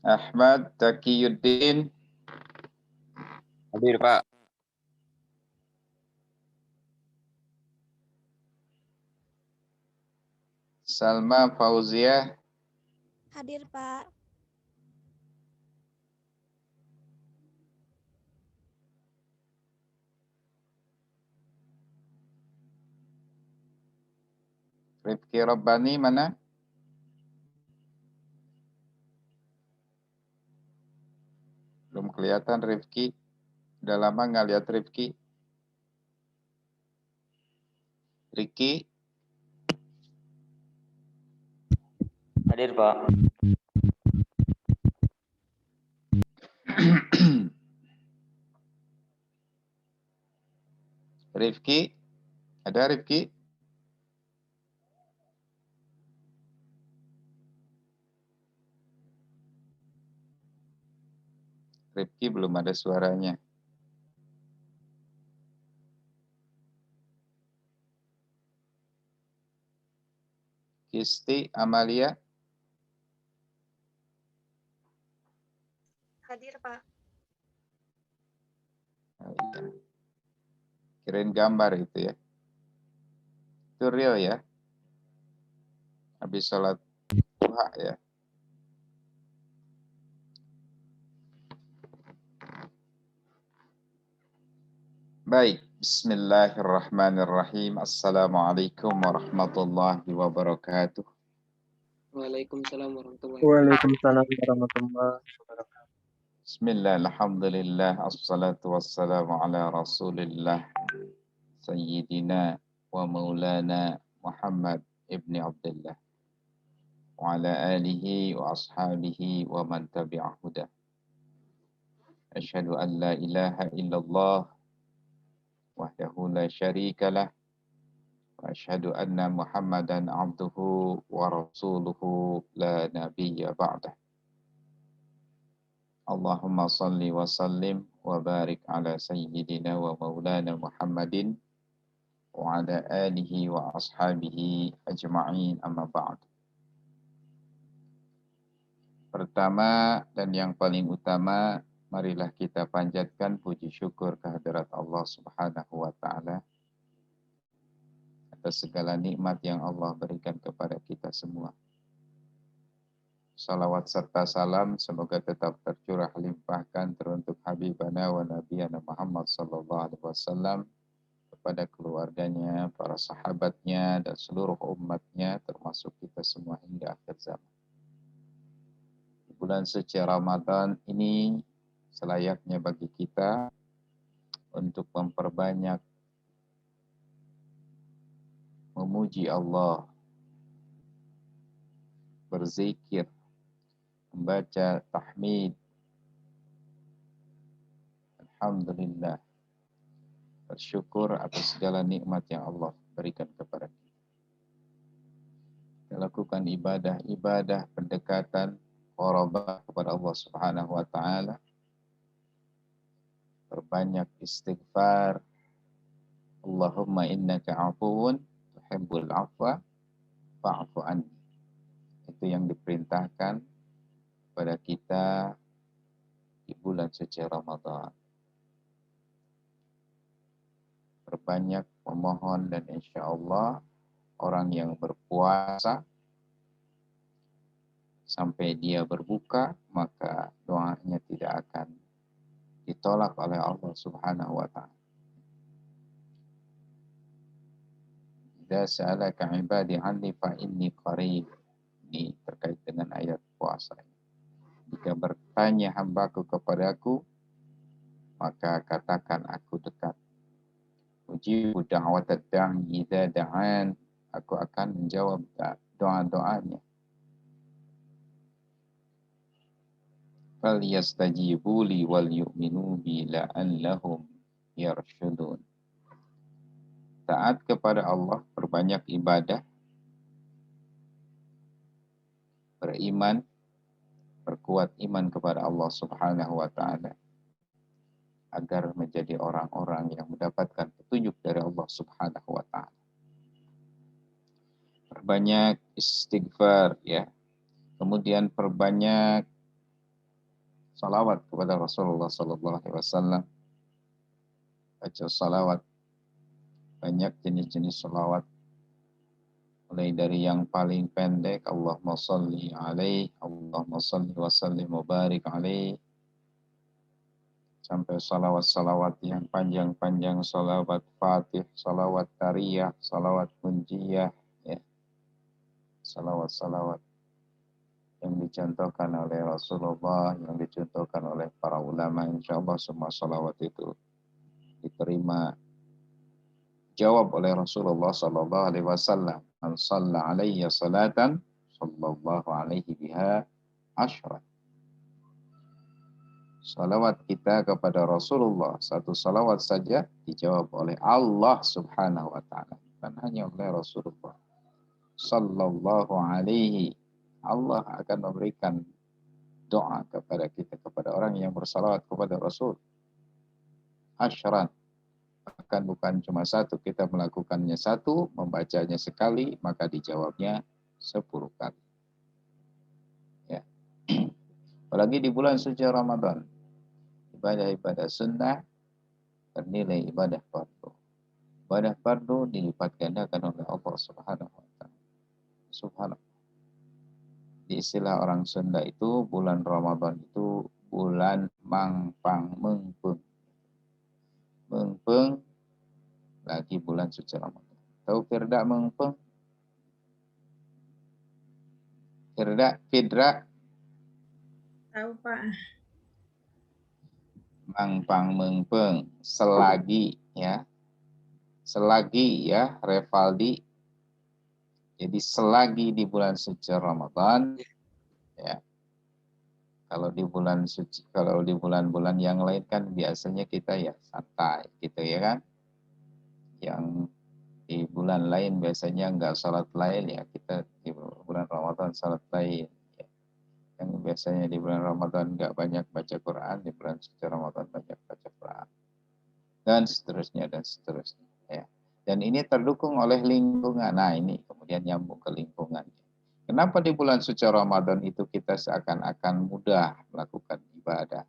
Ahmad Taqiyuddin?
Hadir, Pak.
Salma Fauzia?
Hadir, Pak.
Rifki Rabbani mana? Belum kelihatan Rifki. Udah lama nggak lihat Rifki. Riki?
Hadir, Pak.
Rifki? Ada Rifki? Rifki belum ada suaranya. Kisti Amalia?
Hadir, Pak.
Oh, iya. Kirain gambar itu ya. Itu real ya. Habis sholat duha ya. Baik, bismillahirrahmanirrahim. Assalamualaikum warahmatullahi wabarakatuh.
Waalaikumsalam warahmatullahi wabarakatuh.
Waalaikumsalam warahmatullahi wabarakatuh.
Bismillah, alhamdulillah, assalatu wassalamu ala rasulillah, sayyidina wa maulana Muhammad ibni Abdullah, wa ala alihi wa ashabihi wa man tabi'ah huda. Asyhadu an la ilaha illallah wahdahu la syarika lah, wa asyhadu anna Muhammadan abduhu wa rasuluhu la nabiyya ba'dah. Allahumma salli wa sallim wa barik ala sayyidina wa maulana Muhammadin wa ala alihi wa ashabihi ajma'in, amma ba'd. Pertama dan yang paling utama, marilah kita panjatkan puji syukur kehadirat Allah Subhanahu wa taala atas segala nikmat yang Allah berikan kepada kita semua. Salawat serta salam semoga tetap tercurah limpahkan teruntuk Habibana wa Nabiyana Muhammad sallallahu alaihi wasallam, kepada keluarganya, para sahabatnya, dan seluruh umatnya, termasuk kita semua hingga akhir zaman. Di bulan suci Ramadan ini selayaknya bagi kita untuk memperbanyak memuji Allah, berzikir, membaca tahmid, alhamdulillah, bersyukur atas segala nikmat yang Allah berikan kepada kita. Kita lakukan ibadah-ibadah pendekatan qarabah kepada Allah Subhanahu wa taala. Perbanyak istighfar. Allahumma innaka afuwun tuhibbul afwa fa'fu anni. Itu yang diperintahkan kepada kita di bulan suci Ramadan. Perbanyak memohon dan insya Allah orang yang berpuasa sampai dia berbuka, maka doanya tidak akan ditolak oleh Allah Subhanahu wa ta'ala. Idza sa'alaka 'ibadi 'anni fa inni qarib. Ini terkait dengan ayat puasa. Jika bertanya hambaku kepadaku, maka katakan aku dekat. Ujibu da'watad da'i idza da'an. Aku akan menjawab doa-doanya. Falyastajibu li wal yu'minu bi la'allahum yarshudun. Taat kepada Allah, perbanyak ibadah, beriman, perkuat iman kepada Allah Subhanahu wa ta'ala, agar menjadi orang-orang yang mendapatkan petunjuk dari Allah Subhanahu wa ta'ala. Perbanyak istighfar, ya. Kemudian perbanyak salawat kepada Rasulullah sallallahu alaihi wasallam. Baca salawat, banyak jenis-jenis salawat. Mulai dari yang paling pendek, Allahumma salli alaih, Allahumma salli wa sallim wa barik alaih, sampai salawat-salawat yang panjang-panjang, salawat fatih, salawat tariyah, salawat munjiyah, ya. Salawat-salawat yang dicontohkan oleh Rasulullah, yang dicontohkan oleh para ulama. Insya Allah semua salawat itu diterima, jawab oleh Rasulullah sallallahu alaihi wasallam. Man shalla alayya salatan sallallahu alaihi biha asyra. Salawat kita kepada Rasulullah, satu salawat saja dijawab oleh Allah Subhanahu wa ta'ala, bukan hanya oleh Rasulullah sallallahu alaihi. Allah akan memberikan doa kepada kita, kepada orang yang bersalawat kepada Rasul. Asyran. Bahkan bukan cuma satu, kita melakukannya satu, membacanya sekali, maka dijawabnya 10 kali. Ya. Apalagi di bulan suci Ramadan, ibadah-ibadah sunnah bernilai ibadah fardu. Ibadah fardu dilipat gandakan oleh Allah Subhanahu wa ta'ala. Subhanallah. Di istilah orang Sunda itu, bulan Ramadan itu bulan mangpang mengpeng. Mengpeng lagi bulan suci Ramadan. Tahu Firda mengpeng? Fidra?
Tahu Pak.
Mangpang mengpeng, selagi ya. Selagi ya, Revaldi. Jadi selagi di bulan suci Ramadan, ya. Kalau di bulan suci, kalau di bulan-bulan yang lain kan biasanya kita ya santai gitu ya kan. Yang di bulan lain biasanya enggak salat lain, ya kita di bulan Ramadan salat lain. Ya. Yang biasanya di bulan Ramadan enggak banyak baca Quran, di bulan suci Ramadan banyak baca Quran. Dan seterusnya dan seterusnya. Ya. Dan ini terdukung oleh lingkungan. Nah ini kemudian nyambung ke lingkungan. Kenapa di bulan suci Ramadan itu kita seakan-akan mudah melakukan ibadah,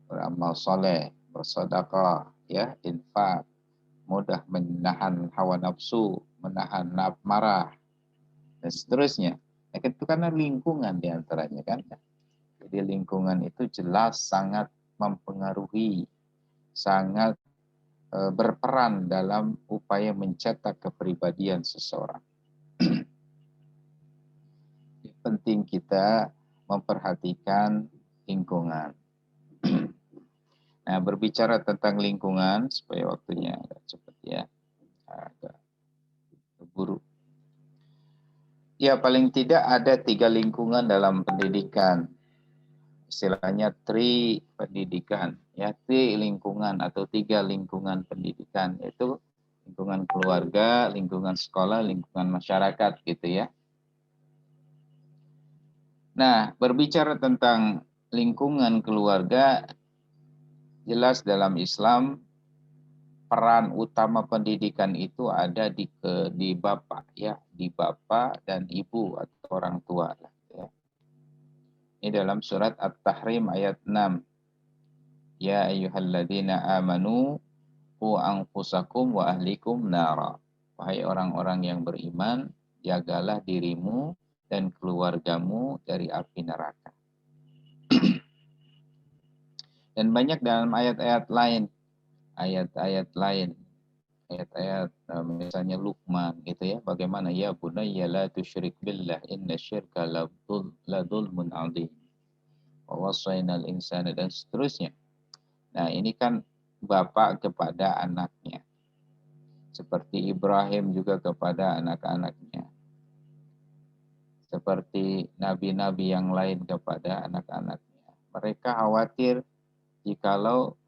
beramal soleh, bersedekah, ya, infak, mudah menahan hawa nafsu, menahan marah, dan seterusnya. Nah, itu karena lingkungan diantaranya kan. Jadi lingkungan itu jelas sangat mempengaruhi, sangat berperan dalam upaya mencetak kepribadian seseorang. Penting kita memperhatikan lingkungan. Nah, berbicara tentang lingkungan, supaya waktunya agak cepat ya, agak buru. Ya, paling tidak ada 3 lingkungan dalam pendidikan. Istilahnya tri pendidikan, ya, tri lingkungan atau 3 lingkungan pendidikan, yaitu lingkungan keluarga, lingkungan sekolah, lingkungan masyarakat, gitu ya. Nah, berbicara tentang lingkungan keluarga, jelas dalam Islam peran utama pendidikan itu ada di bapak ya, di bapak dan ibu atau orang tua ya. Ini dalam surat At-Tahrim ayat 6. Ya ayyuhalladzina amanu qu anfusakum wa ahlikum nara. Wahai orang-orang yang beriman, jagalah dirimu dan keluargamu dari api neraka. Dan banyak dalam ayat-ayat lain, misalnya Luqman gitu ya, bagaimana ya bunayya la tusyrik billah inna syirka la dzulmun adzim wa wasainal insana, dan seterusnya. Nah, ini kan bapak kepada anaknya, seperti Ibrahim juga kepada anak-anaknya, seperti nabi-nabi yang lain kepada anak-anaknya. Mereka khawatir jikalau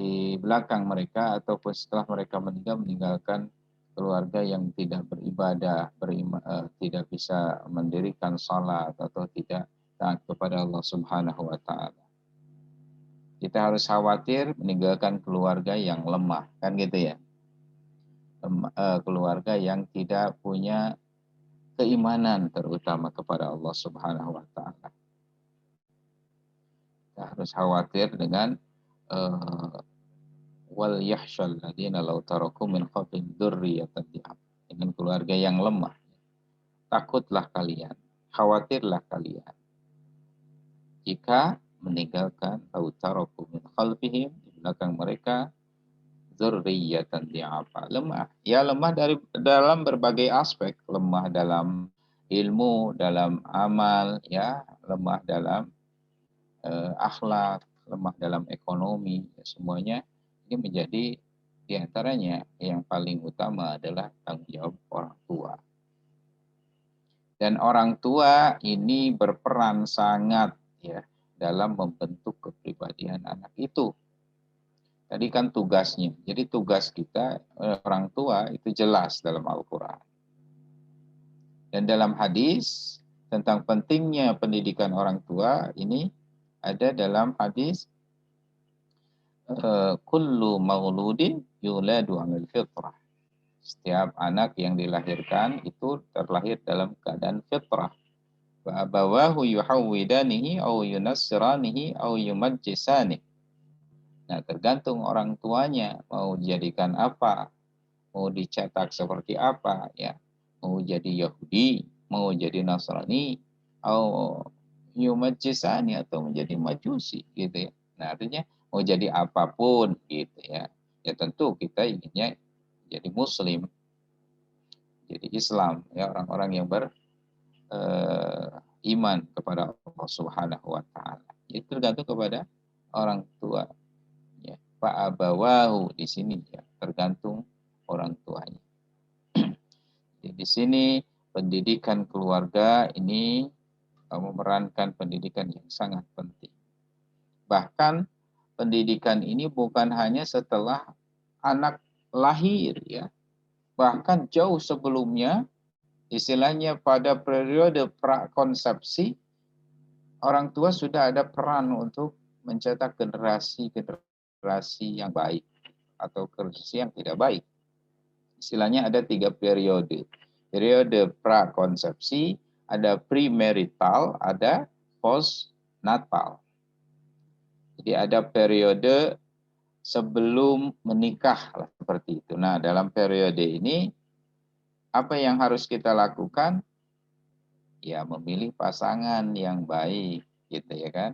di belakang mereka ataupun setelah mereka meninggalkan keluarga yang tidak beribadah, tidak bisa mendirikan salat atau tidak taat kepada Allah Subhanahu wa taala. Kita harus khawatir meninggalkan keluarga yang lemah, kan gitu ya. Keluarga yang tidak punya keimanan terutama kepada Allah Subhanahu wa taala. Kita harus khawatir dengan wal yahsyal ladina law taraku min khalfihim dzurriyyatan dha'af, dengan keluarga yang lemah. Takutlah kalian, khawatirlah kalian jika meninggalkan law taraku min khalfihim, di belakang mereka, dzurriyyatan dha'af, lemah. Ya, lemah dalam berbagai aspek, lemah dalam ilmu, dalam amal, ya, lemah dalam akhlak, lemah dalam ekonomi, ya, semuanya ini menjadi diantaranya yang paling utama adalah tanggung jawab orang tua. Dan orang tua ini berperan sangat ya dalam membentuk kepribadian anak itu. Tadi kan tugasnya. Jadi tugas kita orang tua itu jelas dalam Al-Quran. Dan dalam hadis tentang pentingnya pendidikan orang tua ini ada dalam hadis kullu mauludin yuladu 'alal fitrah. Setiap anak yang dilahirkan itu terlahir dalam keadaan fitrah. Wa abawahu yuhawwidanihi aw yunassiranihi aw yumajjisanihi. Nah, tergantung orang tuanya mau dijadikan apa, mau dicetak seperti apa ya. Mau jadi Yahudi, mau jadi Nasrani, atau yumajjisani atau menjadi Majusi gitu ya. Nah, artinya mau jadi apapun gitu ya. Ya tentu kita inginnya jadi Muslim, jadi Islam ya, orang-orang yang beriman kepada Allah Subhanahu wa taala. Itu tergantung kepada orang tua. Ya, Pak abawahu di sini ya, tergantung orang tuanya. Jadi di sini pendidikan keluarga ini memerankan pendidikan yang sangat penting. Bahkan pendidikan ini bukan hanya setelah anak lahir ya. Bahkan jauh sebelumnya, istilahnya pada periode prakonsepsi, orang tua sudah ada peran untuk mencetak generasi yang baik atau generasi yang tidak baik. Istilahnya ada 3 periode. Periode prakonsepsi, ada premarital, ada postnatal. Jadi ada periode sebelum menikah lah, seperti itu. Nah, dalam periode ini Apa yang harus kita lakukan? Ya, memilih pasangan yang baik, gitu ya kan.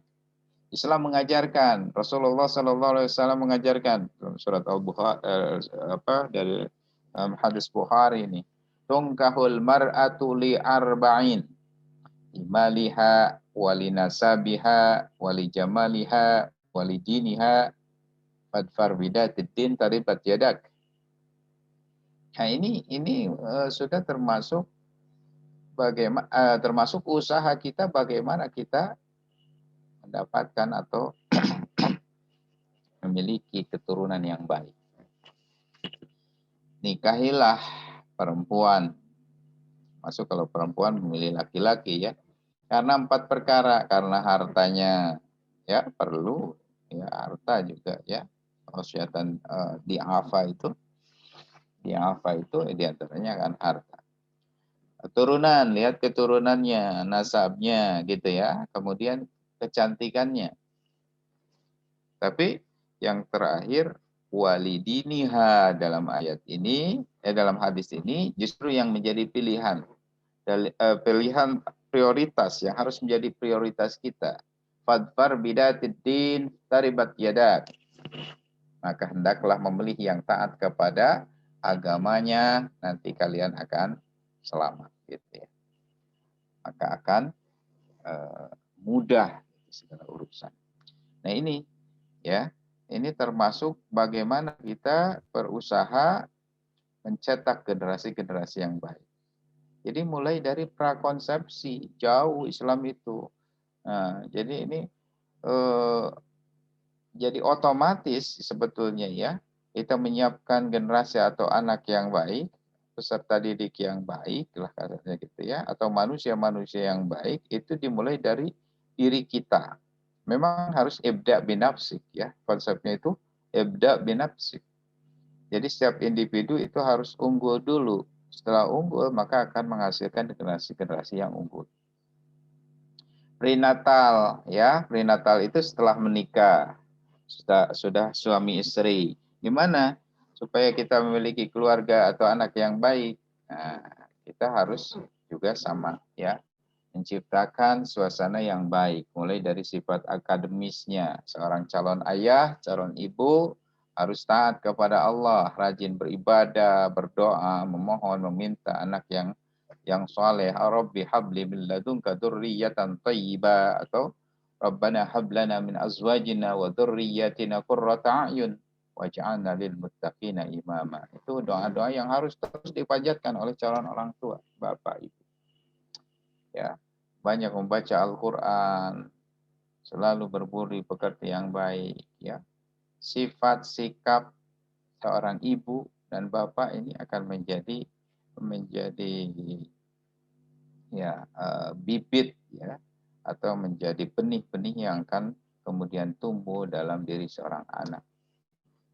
Islam mengajarkan, Rasulullah SAW mengajarkan dalam surat Al-Bukhari dari hadis Bukhari ini, tungkahul mar'atu li arba'in, imaliha wali nasabiha wali jamaliha wali diniha fadfar bidatid din taribat yadak. Nah, ini sudah termasuk termasuk usaha kita bagaimana kita mendapatkan atau memiliki keturunan yang baik. Nikahilah perempuan. Masuk kalau perempuan memilih laki-laki ya. Karena 4 perkara, karena hartanya ya perlu, ya harta juga ya. Wasiatan di'afa itu diantaranya kan harta. Keturunan, lihat keturunannya, nasabnya gitu ya. Kemudian kecantikannya. Tapi yang terakhir walidiniha dalam ayat ini, dalam hadis ini justru yang menjadi pilihan. Pilihan prioritas yang harus menjadi prioritas kita. Fadfar bidatid din taribat yadak. Maka hendaklah memilih yang taat kepada agamanya, nanti kalian akan selamat gitu ya. Maka akan mudah segala urusan. Nah ini ya, ini termasuk bagaimana kita berusaha mencetak generasi-generasi yang baik. Jadi mulai dari prakonsepsi jauh Islam itu. Nah, jadi ini jadi otomatis sebetulnya ya kita menyiapkan generasi atau anak yang baik, peserta didik yang baik lah katanya gitu ya, atau manusia-manusia yang baik itu dimulai dari diri kita. Memang harus ibda binafsik ya, konsepnya itu ibda binafsik. Jadi setiap individu itu harus unggul dulu. Setelah unggul maka akan menghasilkan generasi-generasi yang unggul. Prenatal ya, prenatal itu setelah menikah. Sudah suami istri. Gimana supaya kita memiliki keluarga atau anak yang baik? Nah, kita harus juga sama ya, menciptakan suasana yang baik mulai dari sifat akademisnya. Seorang calon ayah, calon ibu harus taat kepada Allah, rajin beribadah, berdoa, memohon, meminta anak yang saleh. Rabbi habli min ladunka dzurriyyatan thayyibah, atau Rabbana hab lana min azwajina wa dzurriyyatina qurrata a'yun waj'alna lil muttaqina imama. Itu doa-doa yang harus terus dipanjatkan oleh calon orang tua, bapak ibu. Ya, banyak membaca Al-Qur'an, selalu berbudi pekerti yang baik ya. Sifat sikap seorang ibu dan bapak ini akan menjadi ya bibit ya, atau menjadi benih-benih yang akan kemudian tumbuh dalam diri seorang anak.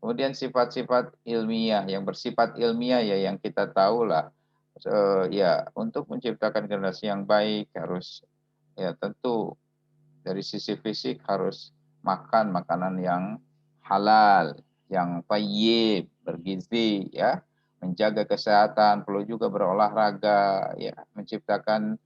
Kemudian sifat-sifat ilmiah yang bersifat ilmiah ya, yang kita tahu lah ya, untuk menciptakan generasi yang baik harus ya tentu dari sisi fisik harus makan makanan yang halal, yang thayyib, bergizi ya, menjaga kesehatan, perlu juga berolahraga ya, menciptakan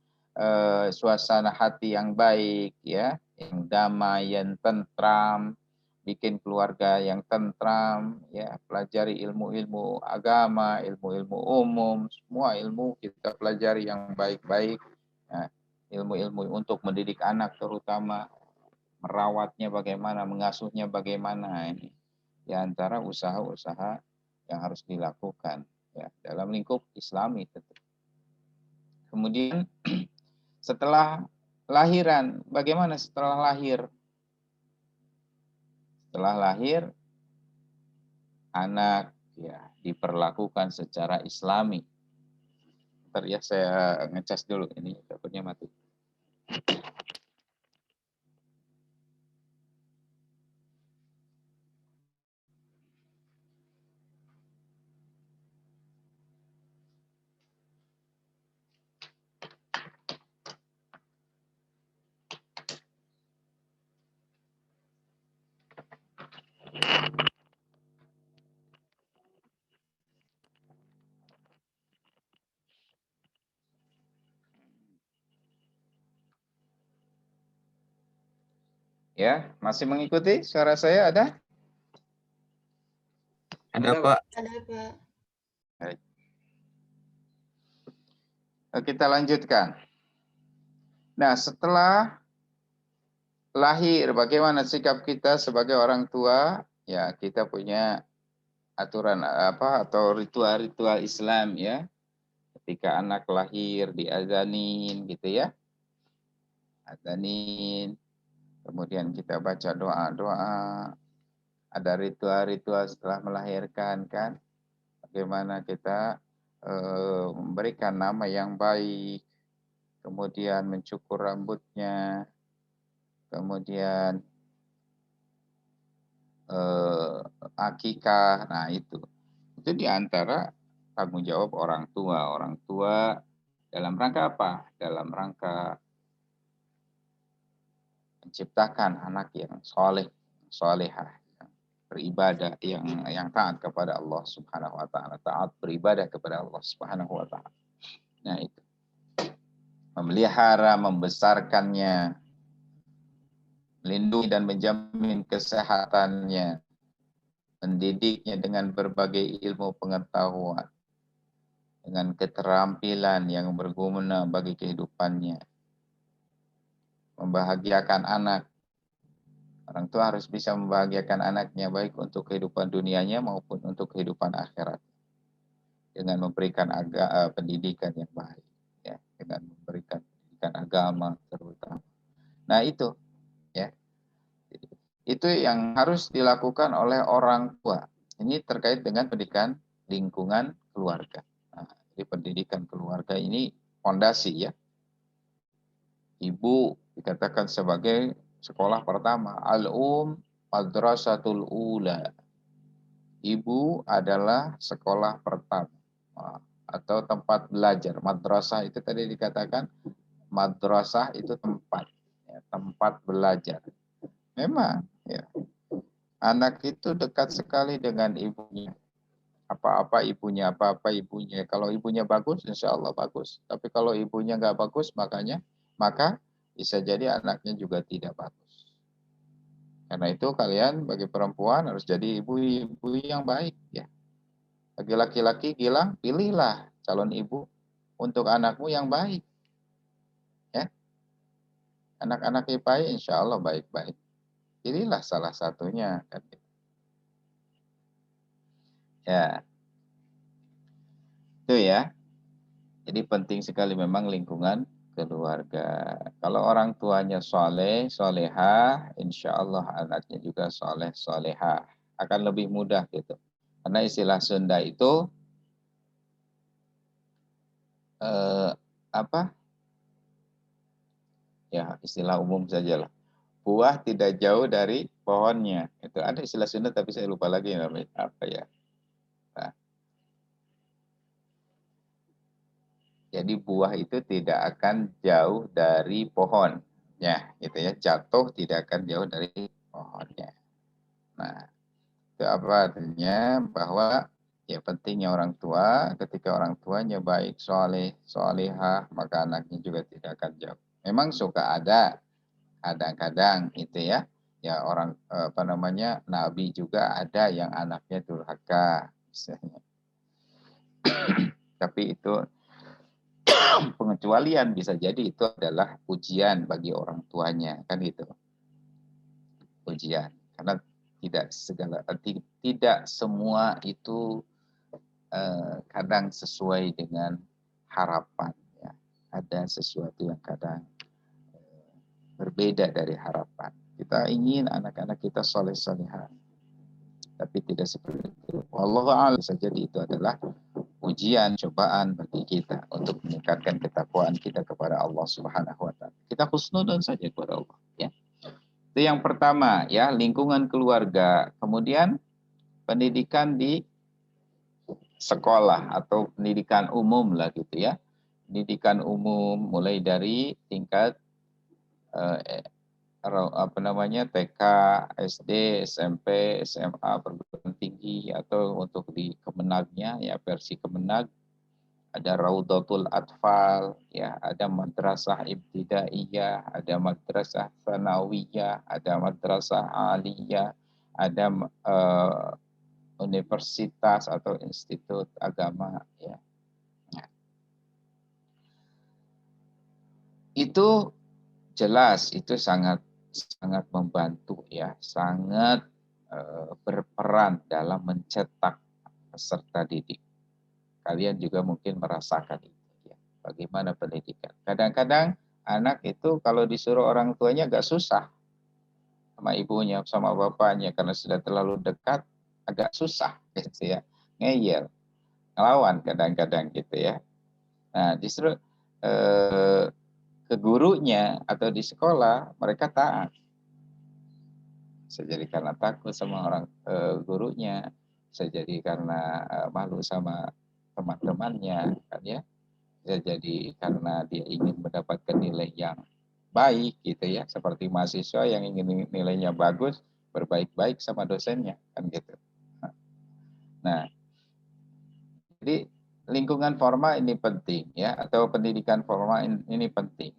suasana hati yang baik ya, yang damai, yang tentram, bikin keluarga yang tentram ya, pelajari ilmu-ilmu agama, ilmu-ilmu umum, semua ilmu kita pelajari yang baik-baik ya. Ilmu-ilmu untuk mendidik anak terutama, merawatnya bagaimana, mengasuhnya bagaimana, ini di antara usaha-usaha yang harus dilakukan ya dalam lingkup Islami tentu. Kemudian setelah lahiran, bagaimana setelah lahir? Setelah lahir anak ya diperlakukan secara Islami. Bentar ya, saya ngecas dulu ini, takutnya mati. Ya, masih mengikuti suara saya ada?
Ada,
Ada,
Pak.
Ada, Pak.
Baik. Kita lanjutkan. Nah, setelah lahir, bagaimana sikap kita sebagai orang tua? Ya, kita punya aturan apa atau ritual-ritual Islam ya. Ketika anak lahir diazanin gitu ya. Azanin. Kemudian kita baca doa-doa. Ada ritual-ritual setelah melahirkan kan. Bagaimana kita memberikan nama yang baik. Kemudian mencukur rambutnya. Kemudian akikah. Nah, itu diantara tanggung jawab orang tua. Orang tua dalam rangka apa? Dalam rangka menciptakan anak yang soleh, solehah, yang beribadah, yang taat kepada Allah Subhanahu Wa Taala, taat beribadah kepada Allah Subhanahu Wa Taala. Nah, itu memelihara, membesarkannya, melindungi dan menjamin kesehatannya, mendidiknya dengan berbagai ilmu pengetahuan, dengan keterampilan yang berguna bagi kehidupannya, membahagiakan anak. Orang tua harus bisa membahagiakan anaknya baik untuk kehidupan dunianya maupun untuk kehidupan akhirat, dengan memberikan pendidikan yang baik, ya, dengan memberikan pendidikan agama terutama. Nah, itu ya. Itu yang harus dilakukan oleh orang tua. Ini terkait dengan pendidikan lingkungan keluarga. Nah, jadi pendidikan keluarga ini fondasi ya. Ibu dikatakan sebagai sekolah pertama. Al-um madrasatul ula. Ibu adalah sekolah pertama atau tempat belajar. Madrasah itu tadi dikatakan, madrasah itu tempat, ya, tempat belajar. Memang ya, anak itu dekat sekali dengan ibunya. Apa-apa ibunya, apa-apa ibunya. Kalau ibunya bagus, insya Allah bagus. Tapi kalau ibunya nggak bagus, maka bisa jadi anaknya juga tidak bagus. Karena itu kalian bagi perempuan harus jadi ibu-ibu yang baik ya. Bagi laki-laki Gilang, pilihlah calon ibu untuk anakmu yang baik. Ya. Anak-anak IPAI insya Allah baik-baik. Pilihlah salah satunya. Ya. Itu ya. Jadi penting sekali memang lingkungan keluarga. Kalau orang tuanya soleh, solehah, insya Allah anaknya juga soleh, solehah. Akan lebih mudah gitu. Karena istilah Sunda itu apa? Ya istilah umum sajalah. Buah tidak jauh dari pohonnya. Itu ada istilah Sunda tapi saya lupa lagi namanya apa ya. Nah, jadi buah itu tidak akan jauh dari pohonnya, gitu ya. Jatuh tidak akan jauh dari pohonnya. Nah, itu apa artinya? Bahwa ya pentingnya orang tua, ketika orang tuanya baik, soleh, solehah, maka anaknya juga tidak akan jauh. Memang suka ada kadang-kadang itu ya, ya orang apa namanya, nabi juga ada yang anaknya durhaka misalnya. Tapi itu pengecualian, bisa jadi itu adalah ujian bagi orang tuanya kan gitu. Ujian, karena tidak semua itu kadang sesuai dengan harapan ya. Ada sesuatu yang kadang berbeda dari harapan. Kita ingin anak-anak kita soleh-solehah, tapi tidak seperti itu. Wallahu a'lam, bisa jadi itu adalah ujian, cobaan bagi kita untuk meningkatkan ketakwaan kita kepada Allah Subhanahu wa taala. Kita husnudon saja kepada Allah ya. Itu yang pertama ya, lingkungan keluarga. Kemudian pendidikan di sekolah atau pendidikan umum lah gitu ya. Pendidikan umum mulai dari tingkat apa namanya, TK, SD, SMP, SMA, perguruan tinggi, atau untuk di Kemenagnya ya, versi Kemenag, ada Raudatul Atfal, ya, ada madrasah ibtidaiyah, ada madrasah tsanawiyah, ada madrasah aliyah, ada universitas atau institut agama, ya. Nah, itu jelas itu sangat membantu, ya, sangat berperan dalam mencetak peserta didik. Kalian juga mungkin merasakan itu, ya. Bagaimana pendidikan. Kadang-kadang anak itu kalau disuruh orang tuanya agak susah sama ibunya, sama bapaknya, karena sudah terlalu dekat, agak susah gitu ya, ngeyel, ngelawan kadang-kadang gitu ya. Nah, justru ke gurunya atau di sekolah mereka taat. Bisa jadi karena takut sama orang gurunya, bisa jadi karena malu sama teman-temannya, kan ya. Bisa jadi karena dia ingin mendapatkan nilai yang baik gitu ya, seperti mahasiswa yang ingin nilainya bagus, berbaik-baik sama dosennya, kan gitu. Nah, jadi lingkungan formal ini penting ya, atau pendidikan formal ini penting.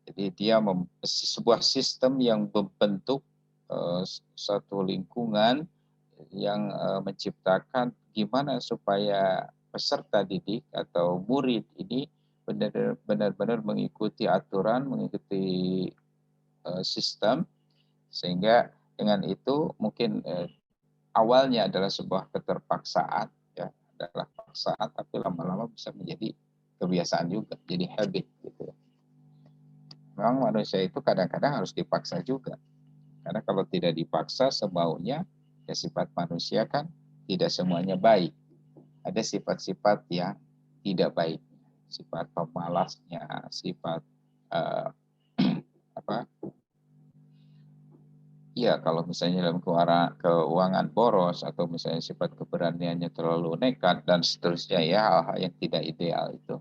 Jadi dia sebuah sistem yang membentuk satu lingkungan yang menciptakan gimana supaya peserta didik atau murid ini benar-benar mengikuti aturan, mengikuti sistem, sehingga dengan itu mungkin awalnya adalah sebuah keterpaksaan, ya, adalah paksaan, tapi lama-lama bisa menjadi kebiasaan juga, jadi habit gitu. Memang manusia itu kadang-kadang harus dipaksa juga, karena kalau tidak dipaksa semaunya, ya sifat manusia kan tidak semuanya baik. Ada sifat-sifat yang tidak baik, sifat pemalasnya, sifat ya kalau misalnya dalam keuangan boros, atau misalnya sifat keberaniannya terlalu nekat dan seterusnya, ya, hal-hal yang tidak ideal itu.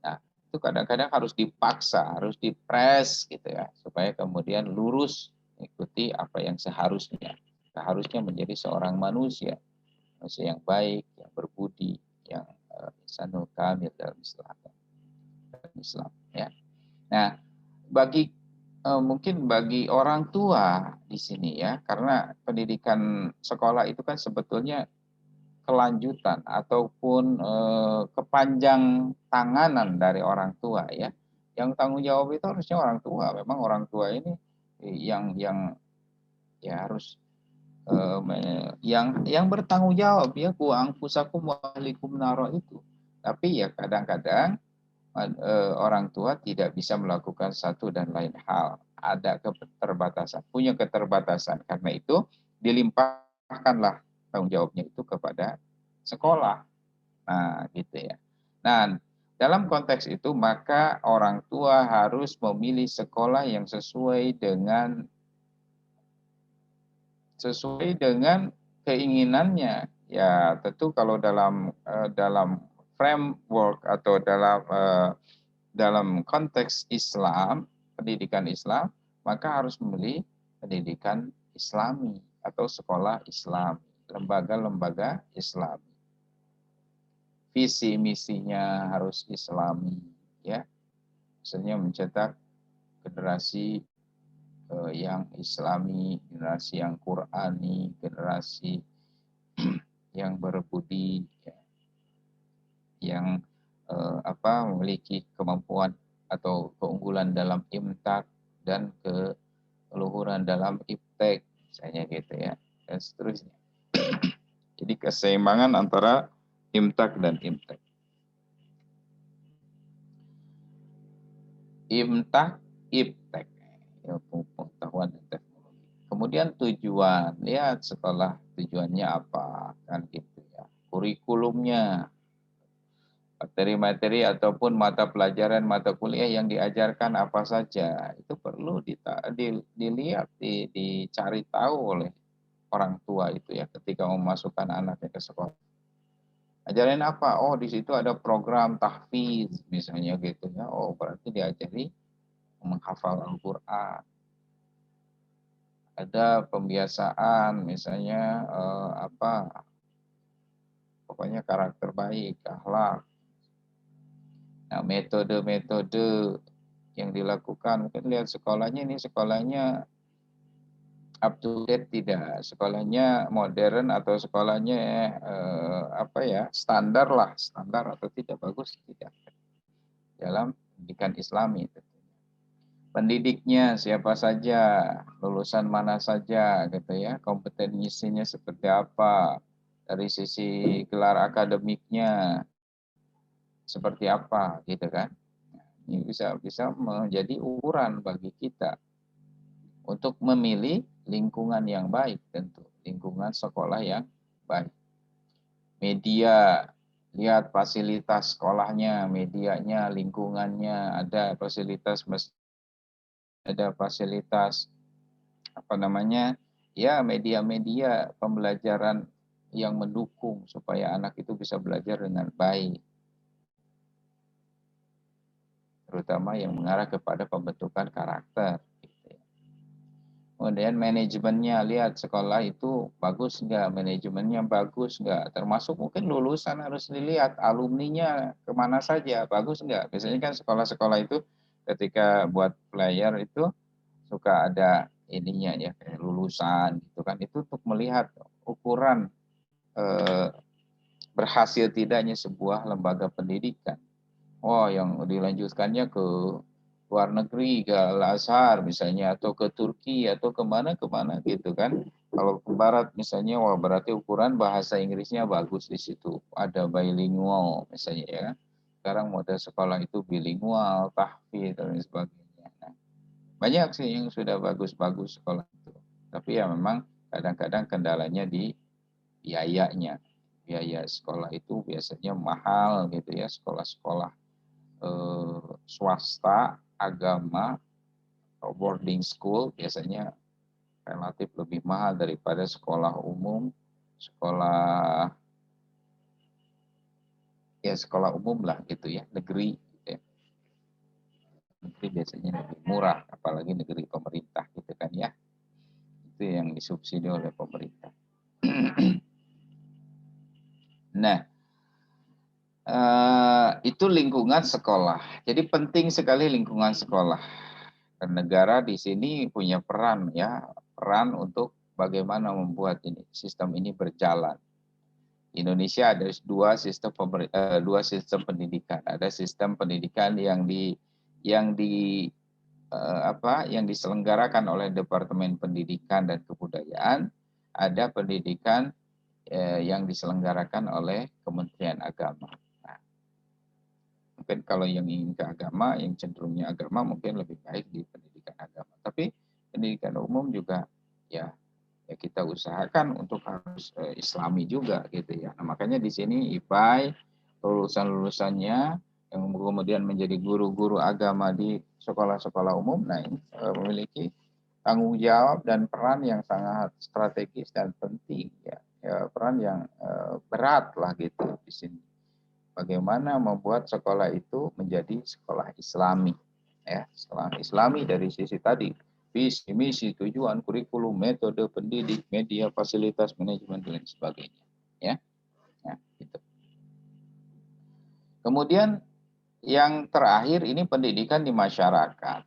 Nah, itu kadang-kadang harus dipaksa, harus dipres gitu ya, supaya kemudian lurus mengikuti apa yang seharusnya. Seharusnya menjadi seorang manusia yang baik, yang berbudi, yang ihsanul kamil dalam Islam, ya. Nah, mungkin bagi orang tua di sini ya, karena pendidikan sekolah itu kan sebetulnya kelanjutan ataupun kepanjang tanganan dari orang tua ya. Yang tanggung jawab itu harusnya orang tua. Memang orang tua ini yang ya harus yang bertanggung jawab ya, ku anfusakum wa ahlikum naro itu. Tapi ya kadang-kadang orang tua tidak bisa melakukan satu dan lain hal. Ada keterbatasan, punya keterbatasan. Karena itu dilimpahkanlah tanggung jawabnya itu kepada sekolah. Nah, gitu ya. Nah, dalam konteks itu maka orang tua harus memilih sekolah yang sesuai dengan keinginannya. Ya, tentu kalau dalam framework atau dalam konteks Islam, pendidikan Islam, maka harus memilih pendidikan Islami atau sekolah Islam, lembaga-lembaga Islam. Visi misinya harus Islami, ya. Misalnya mencetak generasi yang Islami, generasi yang Qurani, generasi yang berbudi, ya, yang memiliki kemampuan atau keunggulan dalam imtak dan keluhuran dalam iptek, misalnya gitu ya, dan seterusnya. Jadi keseimbangan antara imtak dan imtek. Imtak, iptek, ilmu pengetahuan dan teknologi. Kemudian tujuan, lihat sekolah tujuannya apa, kan gitu ya. Kurikulumnya, materi-materi ataupun mata pelajaran, mata kuliah yang diajarkan apa saja, itu perlu dilihat, dicari tahu oleh orang tua itu ya, ketika memasukkan anaknya ke sekolah. Ajarin apa? Oh, di situ ada program tahfiz misalnya gitu ya. Oh, berarti diajari menghafal Al-Qur'an. Ada pembiasaan misalnya pokoknya karakter baik, akhlak. Nah, metode-metode yang dilakukan, mungkin lihat sekolahnya, ini sekolahnya up to date tidak, sekolahnya modern atau sekolahnya standar lah, standar atau tidak, bagus tidak dalam pendidikan Islami. Pendidiknya siapa saja, lulusan mana saja gitu ya, kompetensinya seperti apa, dari sisi gelar akademiknya seperti apa gitu kan. Ini bisa menjadi ukuran bagi kita untuk memilih lingkungan yang baik, tentu lingkungan sekolah yang baik. Media, lihat fasilitas sekolahnya, medianya, lingkungannya, ada fasilitas media-media pembelajaran yang mendukung supaya anak itu bisa belajar dengan baik, terutama yang mengarah kepada pembentukan karakter. Kemudian manajemennya, lihat sekolah itu bagus nggak, manajemennya bagus nggak, termasuk mungkin lulusan harus dilihat, alumninya kemana saja, bagus nggak. Biasanya kan sekolah-sekolah itu ketika buat player itu suka ada ininya ya, kayak lulusan gitu kan, itu untuk melihat ukuran berhasil tidaknya sebuah lembaga pendidikan. Oh, yang dilanjutkannya ke luar negeri, ke Al-Azhar misalnya, atau ke Turki, atau kemana gitu kan. Kalau ke barat misalnya, wah berarti ukuran bahasa Inggrisnya bagus di situ. Ada bilingual misalnya ya. Sekarang model sekolah itu bilingual, tahfidz dan sebagainya. Nah, banyak sih yang sudah bagus-bagus sekolah itu. Tapi ya memang kadang-kadang kendalanya di biayanya. Biaya sekolah itu biasanya mahal gitu ya, sekolah-sekolah swasta, agama, boarding school biasanya relatif lebih mahal daripada sekolah umum, sekolah umum lah gitu ya, negeri gitu ya. Negeri biasanya lebih murah, apalagi negeri pemerintah gitu kan ya. Itu yang disubsidi oleh pemerintah. Nah, itu lingkungan sekolah. Jadi penting sekali lingkungan sekolah. Dan negara di sini punya peran untuk bagaimana membuat sistem ini berjalan. Di Indonesia ada dua sistem pendidikan. Ada sistem pendidikan yang diselenggarakan oleh Departemen Pendidikan dan Kebudayaan. Ada pendidikan yang diselenggarakan oleh Kementerian Agama. Nah, mungkin kalau yang ingin ke agama, yang cenderungnya agama mungkin lebih baik di pendidikan agama. Tapi pendidikan umum juga ya kita usahakan untuk harus Islami juga gitu ya. Nah, makanya di sini IPAI lulusan-lulusannya yang kemudian menjadi guru-guru agama di sekolah-sekolah umum, nah ini memiliki tanggung jawab dan peran yang sangat strategis dan penting ya peran yang berat lah gitu di sini. Bagaimana membuat sekolah itu menjadi sekolah Islami ya, sekolah Islami dari sisi tadi visi, misi, tujuan, kurikulum, metode pendidik, media, fasilitas, manajemen dan sebagainya ya. Nah, gitu. Kemudian yang terakhir ini pendidikan di masyarakat.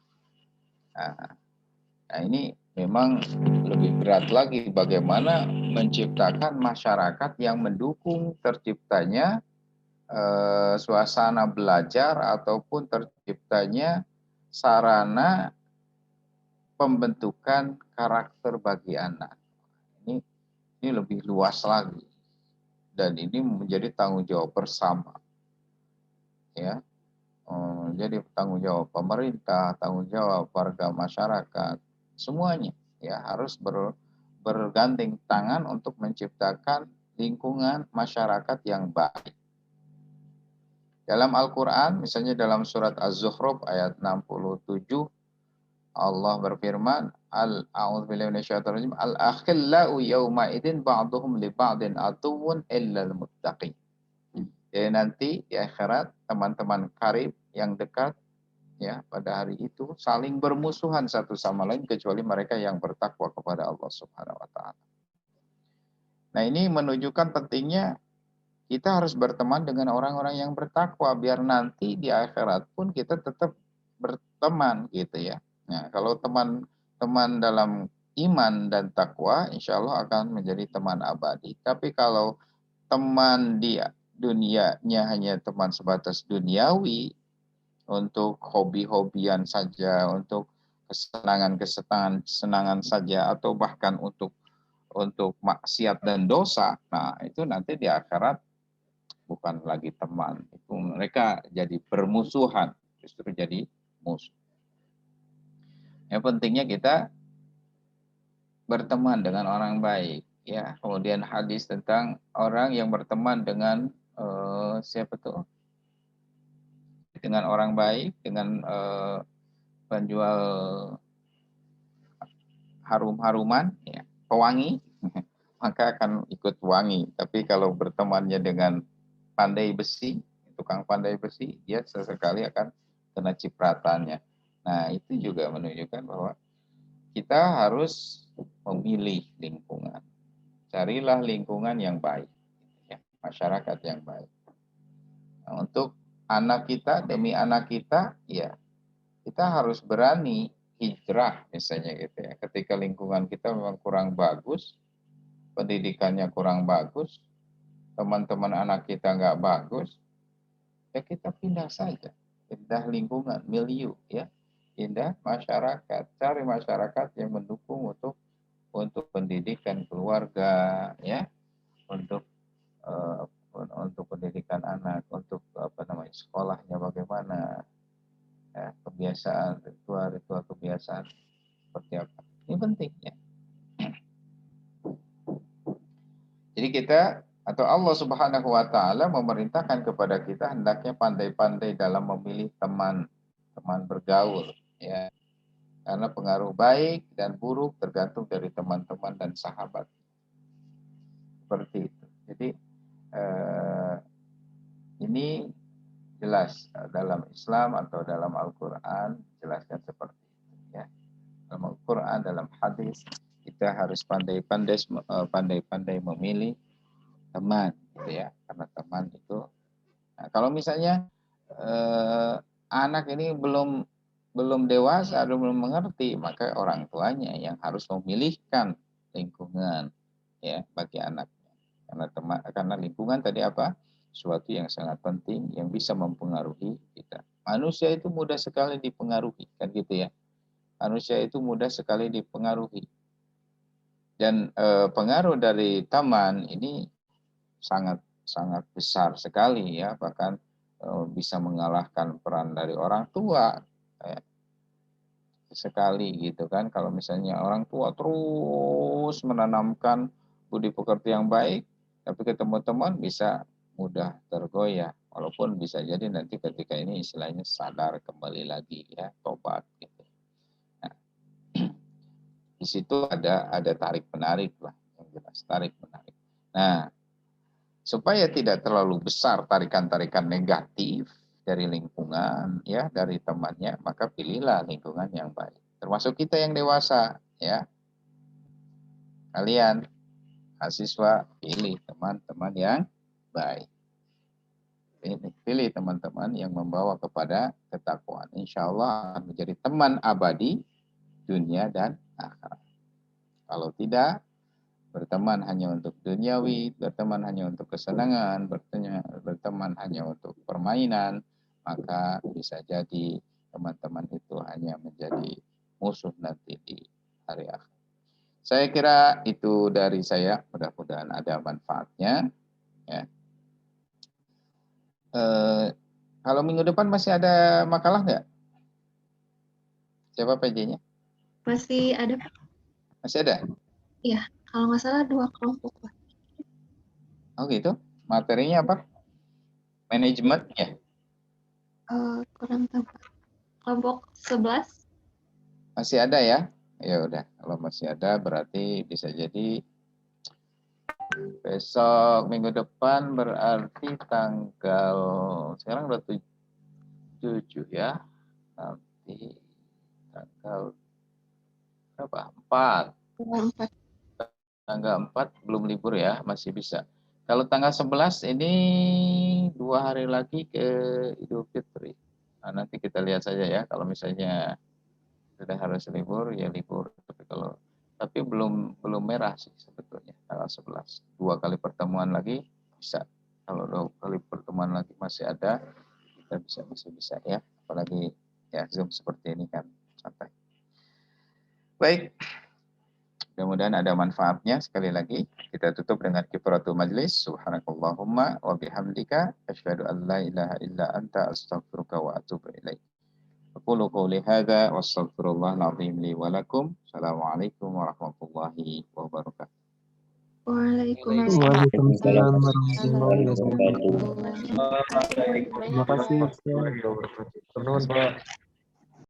Nah, ini memang lebih berat lagi bagaimana menciptakan masyarakat yang mendukung terciptanya suasana belajar ataupun terciptanya sarana pembentukan karakter bagi anak. Ini lebih luas lagi dan ini menjadi tanggung jawab bersama. Ya. Jadi tanggung jawab pemerintah, tanggung jawab warga masyarakat, semuanya ya harus bergandeng tangan untuk menciptakan lingkungan masyarakat yang baik. Dalam Al-Qur'an misalnya dalam surat Az-Zukhruf ayat 67 Allah berfirman, A'udzubillahi minasyaitonir rajim, al-akhillau yauma idzin ba'dhum li ba'din atuwwun illal muttaqin. Jadi nanti di akhirat teman-teman karib yang dekat ya pada hari itu saling bermusuhan satu sama lain kecuali mereka yang bertakwa kepada Allah Subhanahu wa taala. Nah, ini menunjukkan pentingnya kita harus berteman dengan orang-orang yang bertakwa biar nanti di akhirat pun kita tetap berteman gitu ya. Nah, kalau teman-teman dalam iman dan takwa, insya Allah akan menjadi teman abadi. Tapi kalau teman di dunianya hanya teman sebatas duniawi, untuk hobi-hobian saja, untuk kesenangan saja, atau bahkan untuk maksiat dan dosa, nah itu nanti di akhirat bukan lagi teman, itu mereka jadi bermusuhan, justru jadi musuh. Yang pentingnya kita berteman dengan orang baik, ya. Kemudian hadis tentang orang yang berteman dengan siapa tuh? Dengan orang baik, dengan penjual harum-haruman, ya, pewangi, maka akan ikut wangi. Tapi kalau bertemannya dengan pandai besi, tukang pandai besi, dia sesekali akan kena cipratannya. Nah, itu juga menunjukkan bahwa kita harus memilih lingkungan. Carilah lingkungan yang baik, ya, masyarakat yang baik. Nah, untuk anak kita, demi anak kita, ya, kita harus berani hijrah misalnya gitu ya. Ketika lingkungan kita memang kurang bagus, pendidikannya kurang bagus, teman-teman anak kita nggak bagus, ya kita pindah saja, pindah lingkungan, milieu ya, pindah masyarakat, cari masyarakat yang mendukung untuk pendidikan keluarga ya, untuk pendidikan anak, untuk sekolahnya bagaimana, ya, kebiasaan ritual kebiasaan seperti apa, ini penting ya. Jadi kita atau Allah Subhanahu wa taala memerintahkan kepada kita hendaknya pandai-pandai dalam memilih teman bergaul ya. Karena pengaruh baik dan buruk tergantung dari teman-teman dan sahabat. Seperti itu. Jadi ini jelas dalam Islam atau dalam Al-Qur'an jelaskan seperti itu ya. Dalam Al-Qur'an, dalam hadis kita harus pandai-pandai memilih teman gitu ya, karena teman itu kalau misalnya anak ini belum dewasa, belum mengerti, maka orang tuanya yang harus memilihkan lingkungan ya bagi anaknya, karena lingkungan tadi apa, suatu yang sangat penting yang bisa mempengaruhi kita. Manusia itu mudah sekali dipengaruhi kan gitu ya, manusia itu mudah sekali dipengaruhi. Dan pengaruh dari teman ini sangat besar sekali ya, bahkan bisa mengalahkan peran dari orang tua sekali gitu kan. Kalau misalnya orang tua terus menanamkan budi pekerti yang baik, tapi ketemu teman bisa mudah tergoyah, walaupun bisa jadi nanti ketika ini istilahnya sadar kembali lagi ya, tobat gitu. Di situ ada tarik menarik lah, yang jelas tarik menarik. Nah, supaya tidak terlalu besar tarikan-tarikan negatif dari lingkungan ya, dari temannya, maka pilihlah lingkungan yang baik. Termasuk kita yang dewasa ya. Kalian mahasiswa pilih teman-teman yang baik. Pilih teman-teman yang membawa kepada ketakwaan. Insya Allah akan menjadi teman abadi dunia dan akhirat. Kalau tidak, berteman hanya untuk duniawi, berteman hanya untuk kesenangan, berteman hanya untuk permainan, maka bisa jadi teman-teman itu hanya menjadi musuh nanti di hari akhir. Saya kira itu dari saya, mudah-mudahan ada manfaatnya. Ya. Kalau minggu depan masih ada makalah nggak? Siapa PJ-nya?
Masih ada, Pak.
Masih ada?
Iya, kalau nggak salah 2 kelompok, Pak.
Oh gitu? Materinya apa? Manajemen ya?
Kurang tahu, Pak. Kelompok 11.
Masih ada ya? Ya udah, kalau masih ada berarti bisa jadi besok minggu depan, berarti tanggal sekarang udah 7 ya. Nanti tanggal berapa? 4. Tanggal 4 belum libur ya, masih bisa. Kalau tanggal 11 ini 2 hari lagi ke Idul Fitri. Nah, nanti kita lihat saja ya. Kalau misalnya sudah harus libur, ya libur. Tapi belum merah sih sebetulnya tanggal 11. 2 kali pertemuan lagi bisa. Kalau 2 kali pertemuan lagi masih ada, kita bisa ya. Apalagi ya Zoom seperti ini kan santai. Baik. Mudah-mudahan ada manfaatnya. Sekali lagi kita tutup dengan kifaratul majlis. Subhanakallahumma wa bihamdika asyhadu an la ilaha illa anta astaghfiruka wa atubu ilaik. Aqulu qouli hadza wa astaghfirullahal azim li wa lakum. Assalamualaikum warahmatullahi wabarakatuh.
Waalaikumsalam warahmatullahi wabarakatuh.
Waalaikumsalam.
Terima kasih Ustaz. Nuhun, Pak.